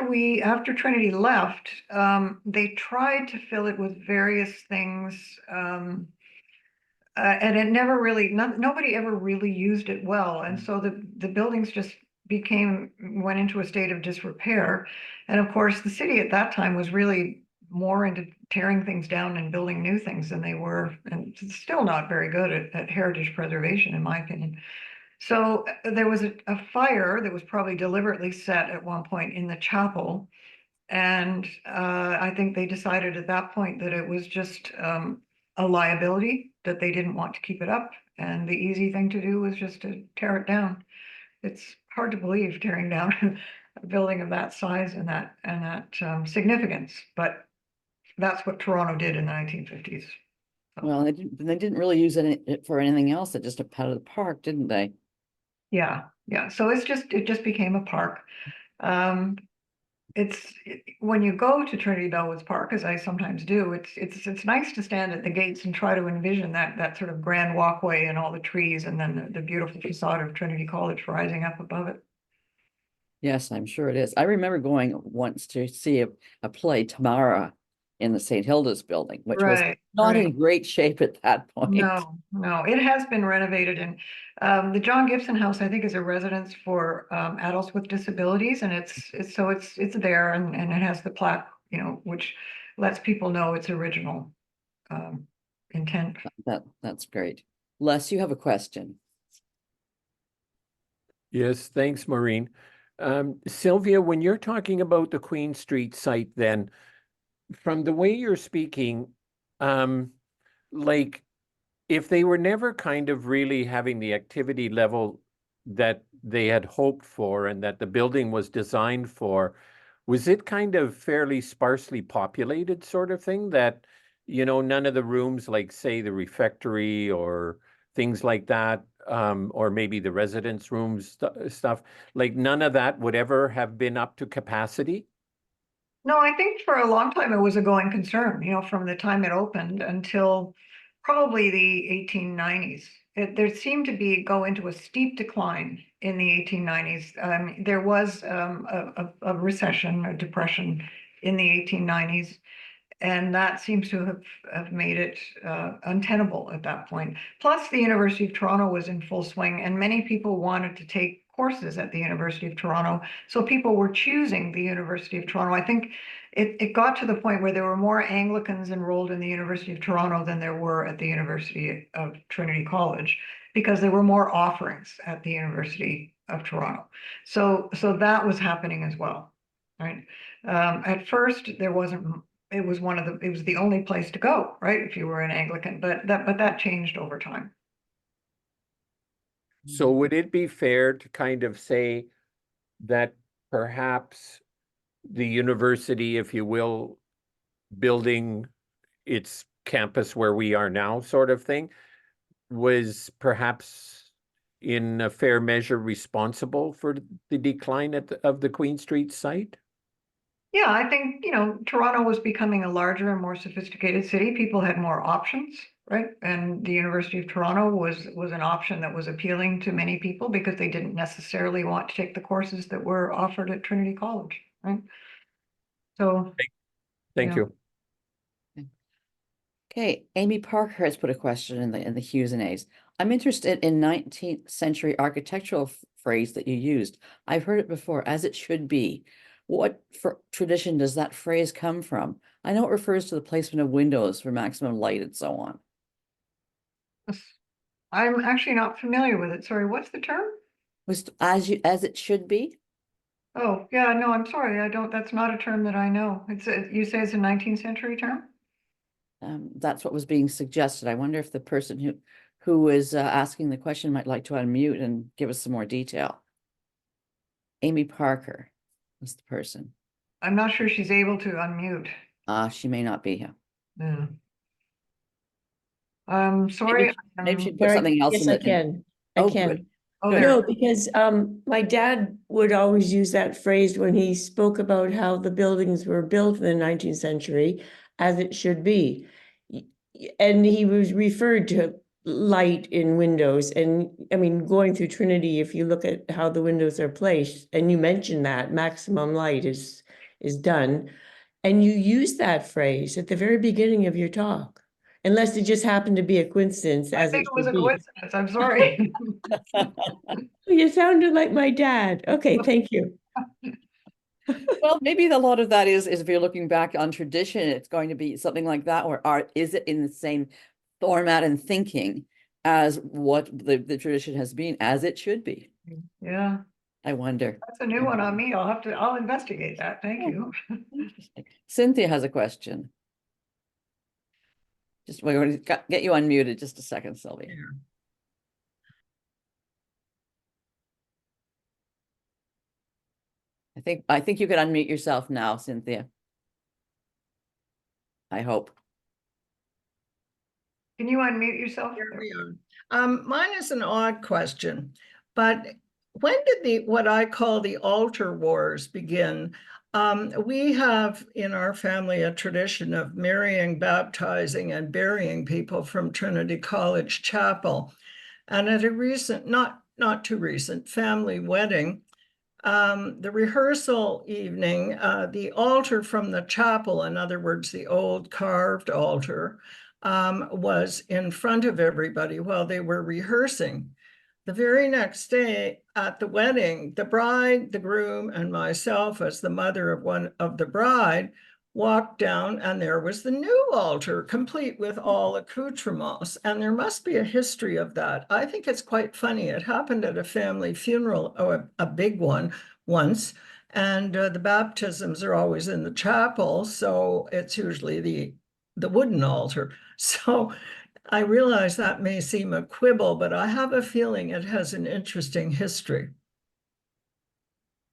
Trinity left, they tried to fill it with various things. And it never really, nobody ever really used it well. And so the buildings just went into a state of disrepair. And of course, the city at that time was really more into tearing things down and building new things than they were, and still not very good at heritage preservation, in my opinion. So there was a fire that was probably deliberately set at one point in the chapel. And I think they decided at that point that it was just a liability, that they didn't want to keep it up. And the easy thing to do was just to tear it down. It's hard to believe tearing down a building of that size and that significance, but that's what Toronto did in the 1950s. Well, they didn't really use it for anything else. It just a part of the park, didn't they? Yeah, yeah. So it just became a park. When you go to Trinity Bellwoods Park, as I sometimes do, it's nice to stand at the gates and try to envision that sort of grand walkway and all the trees, and then the beautiful facade of Trinity College rising up above it. Yes, I'm sure it is. I remember going once to see a play, Tamara, in the St. Hilda's building, which was not in great shape at that point. No, it has been renovated, and the John Gibson House, I think, is a residence for adults with disabilities, and it's there, and it has the plaque, which lets people know its original intent. That's great. Les, you have a question. Yes, thanks, Maureen. Sylvia, when you're talking about the Queen Street site, then from the way you're speaking, like if they were never kind of really having the activity level that they had hoped for and that the building was designed for, was it kind of fairly sparsely populated sort of thing that, none of the rooms, like say the refectory or things like that, or maybe the residence rooms stuff, like none of that would ever have been up to capacity? No, I think for a long time it was a going concern, from the time it opened until probably the 1890s. There seemed to go into a steep decline in the 1890s. There was a recession, a depression in the 1890s. And that seems to have made it untenable at that point. Plus, the University of Toronto was in full swing, and many people wanted to take courses at the University of Toronto. So people were choosing the University of Toronto. I think it got to the point where there were more Anglicans enrolled in the University of Toronto than there were at the University of Trinity College, because there were more offerings at the University of Toronto. So that was happening as well, right? At first, there wasn't. It was the only place to go, right? If you were an Anglican, but that changed over time. So would it be fair to kind of say that perhaps the university, if you will, building its campus where we are now sort of thing, was perhaps in a fair measure responsible for the decline of the Queen Street site? Yeah, I think, Toronto was becoming a larger and more sophisticated city. People had more options, right? And the University of Toronto was an option that was appealing to many people because they didn't necessarily want to take the courses that were offered at Trinity College, right? So, Thank yeah. you. Okay, Amy Parker has put a question in the Q's and A's. I'm interested in 19th century architectural phrase that you used. I've heard it before, as it should be. What tradition does that phrase come from? I know it refers to the placement of windows for maximum light and so on. I'm actually not familiar with it. Sorry, what's the term? Was as it should be? Oh, yeah, no, I'm sorry. That's not a term that I know. You say it's a 19th century term? That's what was being suggested. I wonder if the person who is asking the question might like to unmute and give us some more detail. Amy Parker is the person. I'm not sure she's able to unmute. She may not be here. Yeah. Sorry. Maybe she put There I- something else yes, in I the. can. I Oh, can. good. Oh, Good. there. No, because my dad would always use that phrase when he spoke about how the buildings were built in the 19th century, as it should be. And he was referred to light in windows. And I mean, going through Trinity, if you look at how the windows are placed, and you mentioned that maximum light is done, and you use that phrase at the very beginning of your talk, unless it just happened to be a coincidence, I as think it it was should a be. coincidence. I'm sorry. You sounded like my dad. Okay, thank you. Well, maybe a lot of that is if you're looking back on tradition, it's going to be something like that, or art, is it in the same format and thinking as what the tradition has been, as it should be? Yeah, I wonder. that's a new one on me. I'll investigate that. Thank you. Interesting. Cynthia has a question. We're going to get you unmuted just a second, Sylvia. I think you can unmute yourself now, Cynthia. I hope. Can you unmute yourself? Here we are. Mine is an odd question, but when did what I call the altar wars begin? We have in our family a tradition of marrying, baptizing, and burying people from Trinity College Chapel. And at a recent, not too recent, family wedding, the rehearsal evening, the altar from the chapel, in other words, the old carved altar, was in front of everybody while they were rehearsing. The very next day at the wedding, the bride, the groom, and myself as the mother of one of the bride walked down, and there was the new altar, complete with all accoutrements. And there must be a history of that. I think it's quite funny. It happened at a family funeral, or a big one once, and the baptisms are always in the chapel, so it's usually the wooden altar. So I realize that may seem a quibble, but I have a feeling it has an interesting history.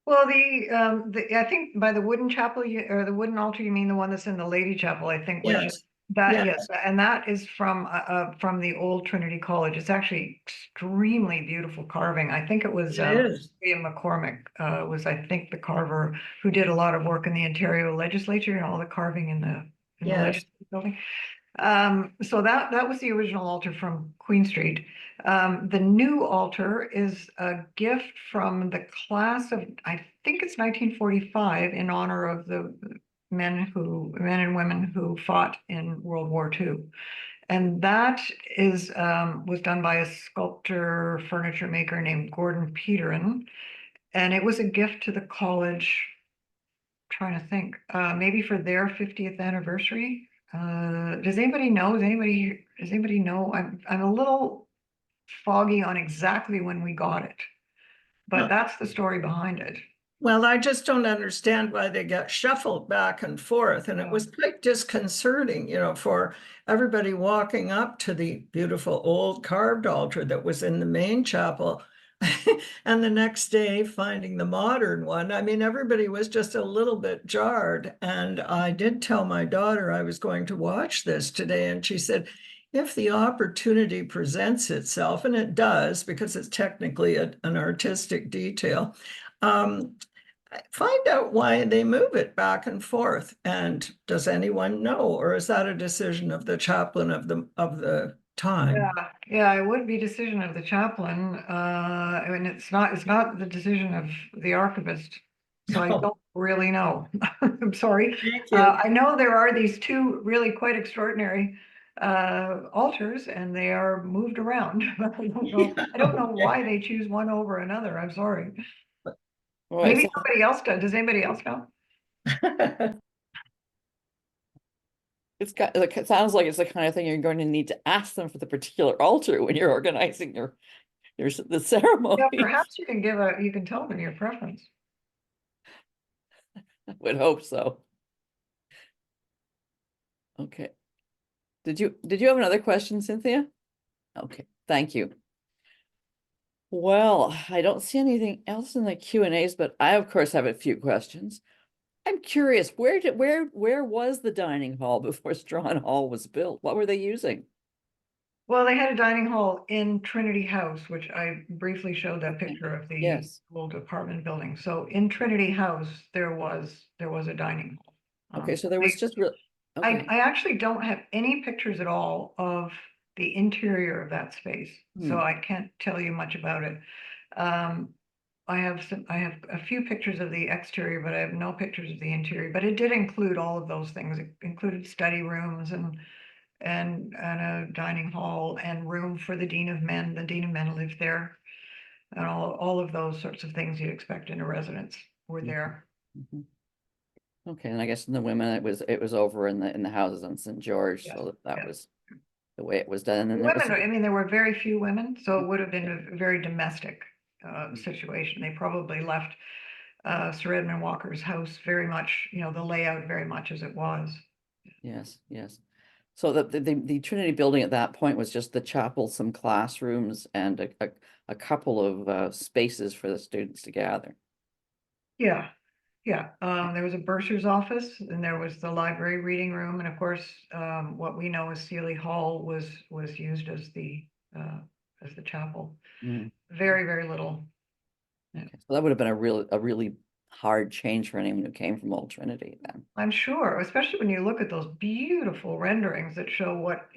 Well, I think by the wooden chapel or the wooden altar, you mean the one that's in the Lady Chapel, I think. Which Yes. Yes, and that is from the old Trinity College. It's actually extremely beautiful carving. I think it was William McCormick was, I think, the carver who did a lot of work in the Ontario legislature and all the carving in the legislative building. So that was the original altar from Queen Street. The new altar is a gift from the class of, I think it's 1945, in honor of the men and women who fought in World War II. And that was done by a sculptor, furniture maker named Gordon Peterin. And it was a gift to the college, trying to think, maybe for their 50th anniversary. Does anybody know? Does anybody know? I'm a little foggy on exactly when we got it, but that's the story behind it. Well, I just don't understand why they get shuffled back and forth. And it was quite disconcerting, for everybody walking up to the beautiful old carved altar that was in the main chapel. And the next day finding the modern one. I mean, everybody was just a little bit jarred. And I did tell my daughter I was going to watch this today. And she said, if the opportunity presents itself, and it does, because it's technically an artistic detail, find out why they move it back and forth. And does anyone know, or is that a decision of the chaplain of the time? Yeah, it would be decision of the chaplain. I mean, it's not the decision of the archivist. So I No. don't really know. I'm sorry. Thank you. I know there are these two really quite extraordinary altars, and they are moved around. I don't know why they choose one over another. I'm sorry. Well, Maybe somebody else does. Does anybody else know? it sounds like it's the kind of thing you're going to need to ask them for the particular altar when you're organizing the ceremony. Yeah, perhaps you can you can tell them your preference. I would hope so. Okay. Did you have another question, Cynthia? Okay, thank you. Well, I don't see anything else in the Q&As, but I of course have a few questions. I'm curious, where was the dining hall before Strawn Hall was built? What were they using? Well, they had a dining hall in Trinity House, which I briefly showed that picture of the Yes. old apartment building. So in Trinity House, there was a dining hall. Okay, so there was just real. Okay. I actually don't have any pictures at all of the interior of that space, so I can't tell you much about it. I have a few pictures of the exterior, but I have no pictures of the interior. But it did include all of those things. It included study rooms and a dining hall and room for the Dean of Men. The Dean of Men lived there, and all of those sorts of things you'd expect in a residence were there. Mhm. Okay, and I guess in the women it was over in the houses on St. George, Yes, so that yes. was the way it was done. And Women, I mean, there were very few women, so it would have been Yeah. a very domestic situation. They probably left Sir Edmund Walker's house very much, the layout very much as it was. Yes, yes. So the Trinity building at that point was just the chapel, some classrooms, and a couple of spaces for the students to gather. Yeah, yeah. There was a bursar's office, and there was the library reading room, and of course, what we know as Seeley Hall was used as the chapel. Mm. Very, very little. Okay. So that would have been a really hard change for anyone who came from Old Trinity then. I'm sure, especially when you look at those beautiful renderings that show what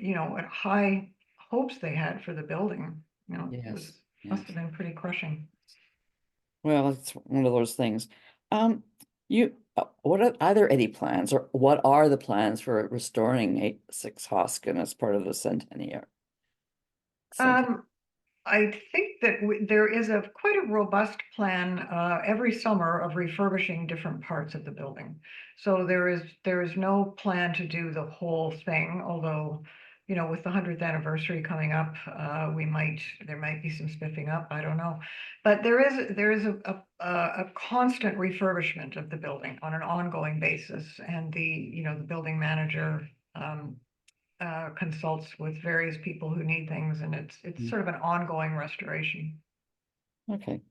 high hopes they had for the building. Yes, Must yes. have been pretty crushing. Well, it's one of those things. Are there any plans, or what are the plans for restoring 6 Hoskin as part of the centennial? I think that there is quite a robust plan every summer of refurbishing different parts of the building. So there is no plan to do the whole thing, although, with the 100th anniversary coming up, there might be some spiffing up, I don't know. But there is a constant refurbishment of the building on an ongoing basis, and the building manager consults with various people who need things, and it's sort of an ongoing restoration. Okay.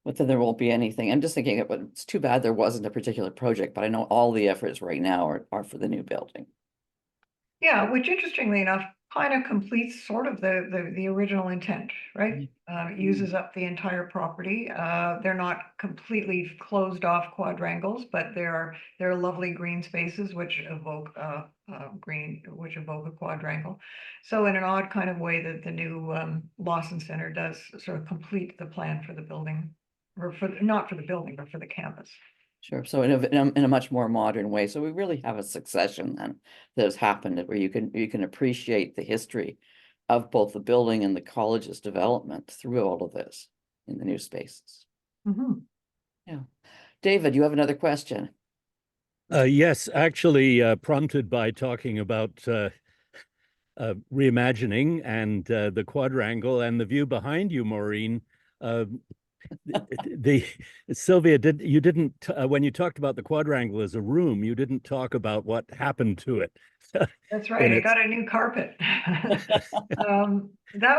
But then there won't be anything. I'm just thinking, but it's too bad there wasn't a particular project, but I know all the efforts right now are for the new building. Yeah, which interestingly enough kind of completes sort of the original intent, right? It uses up the entire property. They're not completely closed off quadrangles, but there are lovely green spaces which evoke a quadrangle. So in an odd kind of way that the new Lawson Center does sort of complete the plan for the building, or not for the building, but for the campus. Sure. So in a much more modern way. So we really have a succession then that has happened where you can appreciate the history of both the building and the college's development through all of this in the new spaces. Mm-hmm. Yeah. David, you have another question? Yes, actually prompted by talking about reimagining and the quadrangle and the view behind you, Maureen. Sylvia, you didn't when you talked about the quadrangle as a room, you didn't talk about what happened to it. That's right. I got a new carpet. That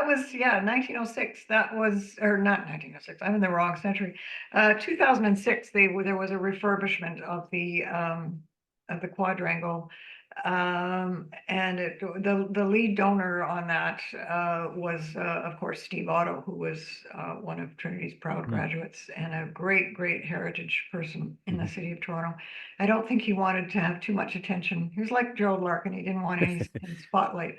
was 1906. That was, or not 1906. I'm in the wrong century. 2006. There was a refurbishment of the quadrangle. And the lead donor on that was, of course, Steve Otto, who was one of Trinity's proud graduates and a great heritage person in the city of Toronto. I don't think he wanted to have too much attention. He was like Gerald Larkin. He didn't want any spotlight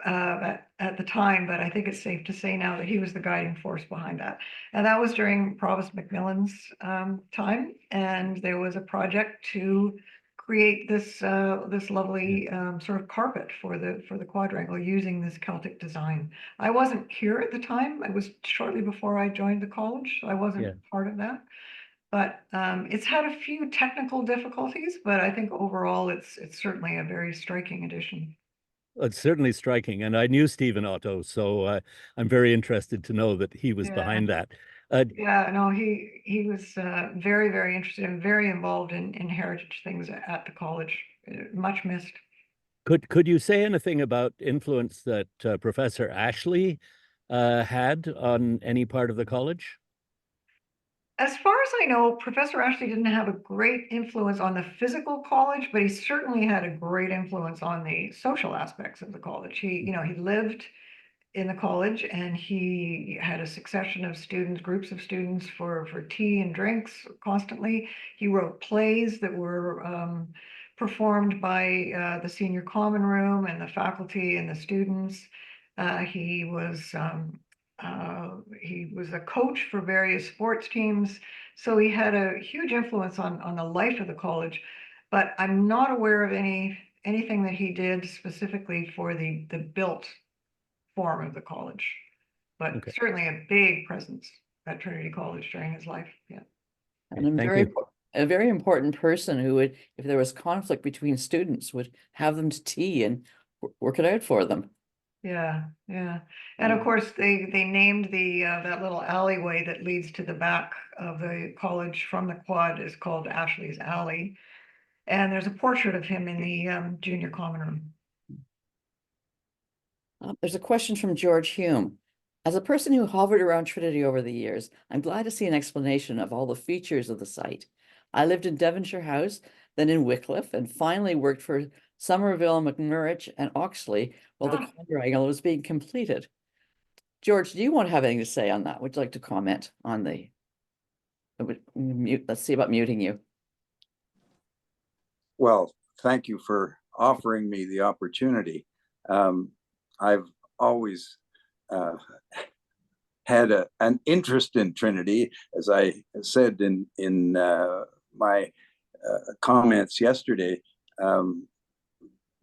at the time, but I think it's safe to say now that he was the guiding force behind that. And that was during Provost Macmillan's time, and there was a project to create this this lovely sort of carpet for the quadrangle using this Celtic design. I wasn't here at the time. It was shortly before I joined the college, so I wasn't part of that. But it's had a few technical difficulties, but I think overall it's certainly a very striking addition. It's certainly striking, and I knew Stephen Otto, so I'm very interested to know that he was behind that. Yeah, no, he was very interested and very involved in heritage things at the college. Much missed. Could you say anything about influence that Professor Ashley had on any part of the college? As far as I know, Professor Ashley didn't have a great influence on the physical college, but he certainly had a great influence on the social aspects of the college. He lived in the college and he had a succession of students, groups of students for tea and drinks constantly. He wrote plays that were performed by the senior common room and the faculty and the students. He was a coach for various sports teams, so he had a huge influence on the life of the college. But I'm not aware of anything that he did specifically for the built form of the college, but certainly a big presence at Trinity College during his life. Yeah, and a very important person who would, if there was conflict between students, would have them to tea and work it out for them. Yeah. And of course, they named the that little alleyway that leads to the back of the college from the quad is called Ashley's Alley. And there's a portrait of him in the junior common room. There's a question from George Hume. As a person who hovered around Trinity over the years, I'm glad to see an explanation of all the features of the site. I lived in Devonshire House, then in Wycliffe, and finally worked for Somerville, McMurrich, and Oxley while the quadrangle was being completed. George, do you want to have anything to say on that? Would you like to comment on the mute? Let's see about muting you. Well, thank you for offering me the opportunity. I've always had an interest in Trinity, as I said in my comments yesterday.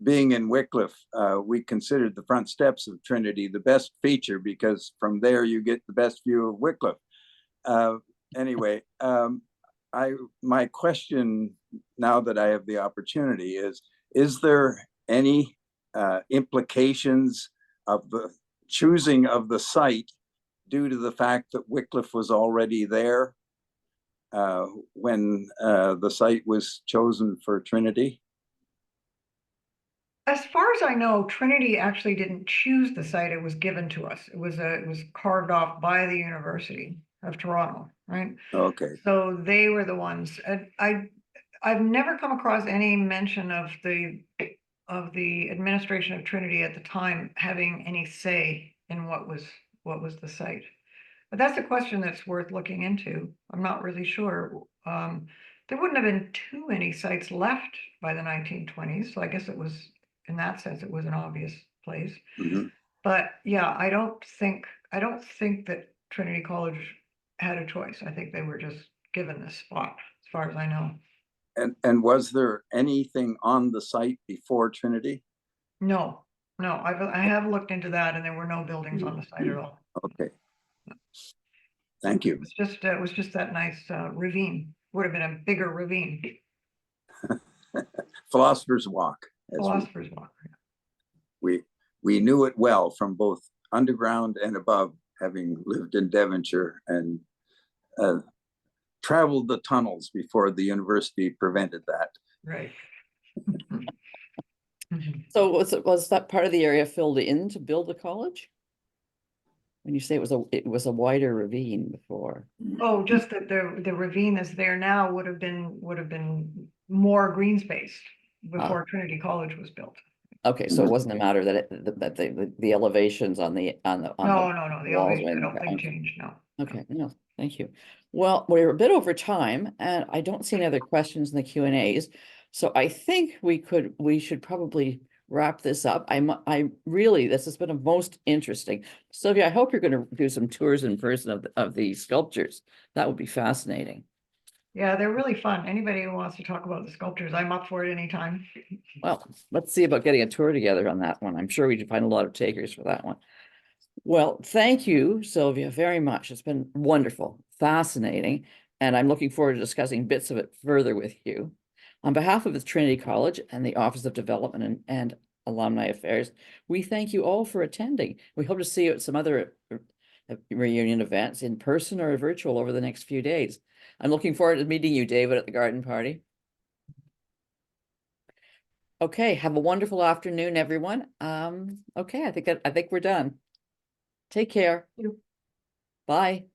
Being in Wycliffe, we considered the front steps of Trinity the best feature because from there you get the best view of Wycliffe. Anyway, my question now that I have the opportunity is there any implications of the choosing of the site due to the fact that Wycliffe was already there when the site was chosen for Trinity? As far as I know, Trinity actually didn't choose the site. It was given to us. It was carved off by the University of Toronto, right? Okay. So they were the ones. I've never come across any mention of the administration of Trinity at the time having any say in what was the site. But that's a question that's worth looking into. I'm not really sure. There wouldn't have been too many sites left by the 1920s, so I guess it was, in that sense, it was an obvious place. Mm-hmm. But yeah, I don't think that Trinity College had a choice. I think they were just given this spot, as far as I know. And was there anything on the site before Trinity? No. I have looked into that, and there were no buildings on the site at all. Okay. Thank you. It was just that nice ravine. Would have been a bigger ravine. Philosopher's Walk. Philosopher's Walk. We knew it well from both underground and above, having lived in Devonshire and traveled the tunnels before the university prevented that. Right. So was that part of the area filled in to build the college? When you say it was a wider ravine before. Oh, just that the ravine that's there now would have been more green space. before Trinity College was built. Okay, so it wasn't a matter that that the elevations on the No, the no, the walls elevation, were I in the don't think ground. changed, no. Okay, no, thank you. Well, we're a bit over time and I don't see any other questions in the Q and As. So I think we should probably wrap this up. I really, this has been a most interesting. Sylvia, I hope you're going to do some tours in person of the sculptures. That would be fascinating. Yeah, they're really fun. Anybody who wants to talk about the sculptures, I'm up for it anytime. Well, let's see about getting a tour together on that one. I'm sure we can find a lot of takers for that one. Well, thank you, Sylvia, very much. It's been wonderful, fascinating, and I'm looking forward to discussing bits of it further with you. On behalf of the Trinity College and the Office of Development and Alumni Affairs, we thank you all for attending. We hope to see you at some other reunion events in person or virtual over the next few days. I'm looking forward to meeting you, David, at the garden party. Okay, have a wonderful afternoon, everyone. Okay, I think we're done. Take care. You. Bye.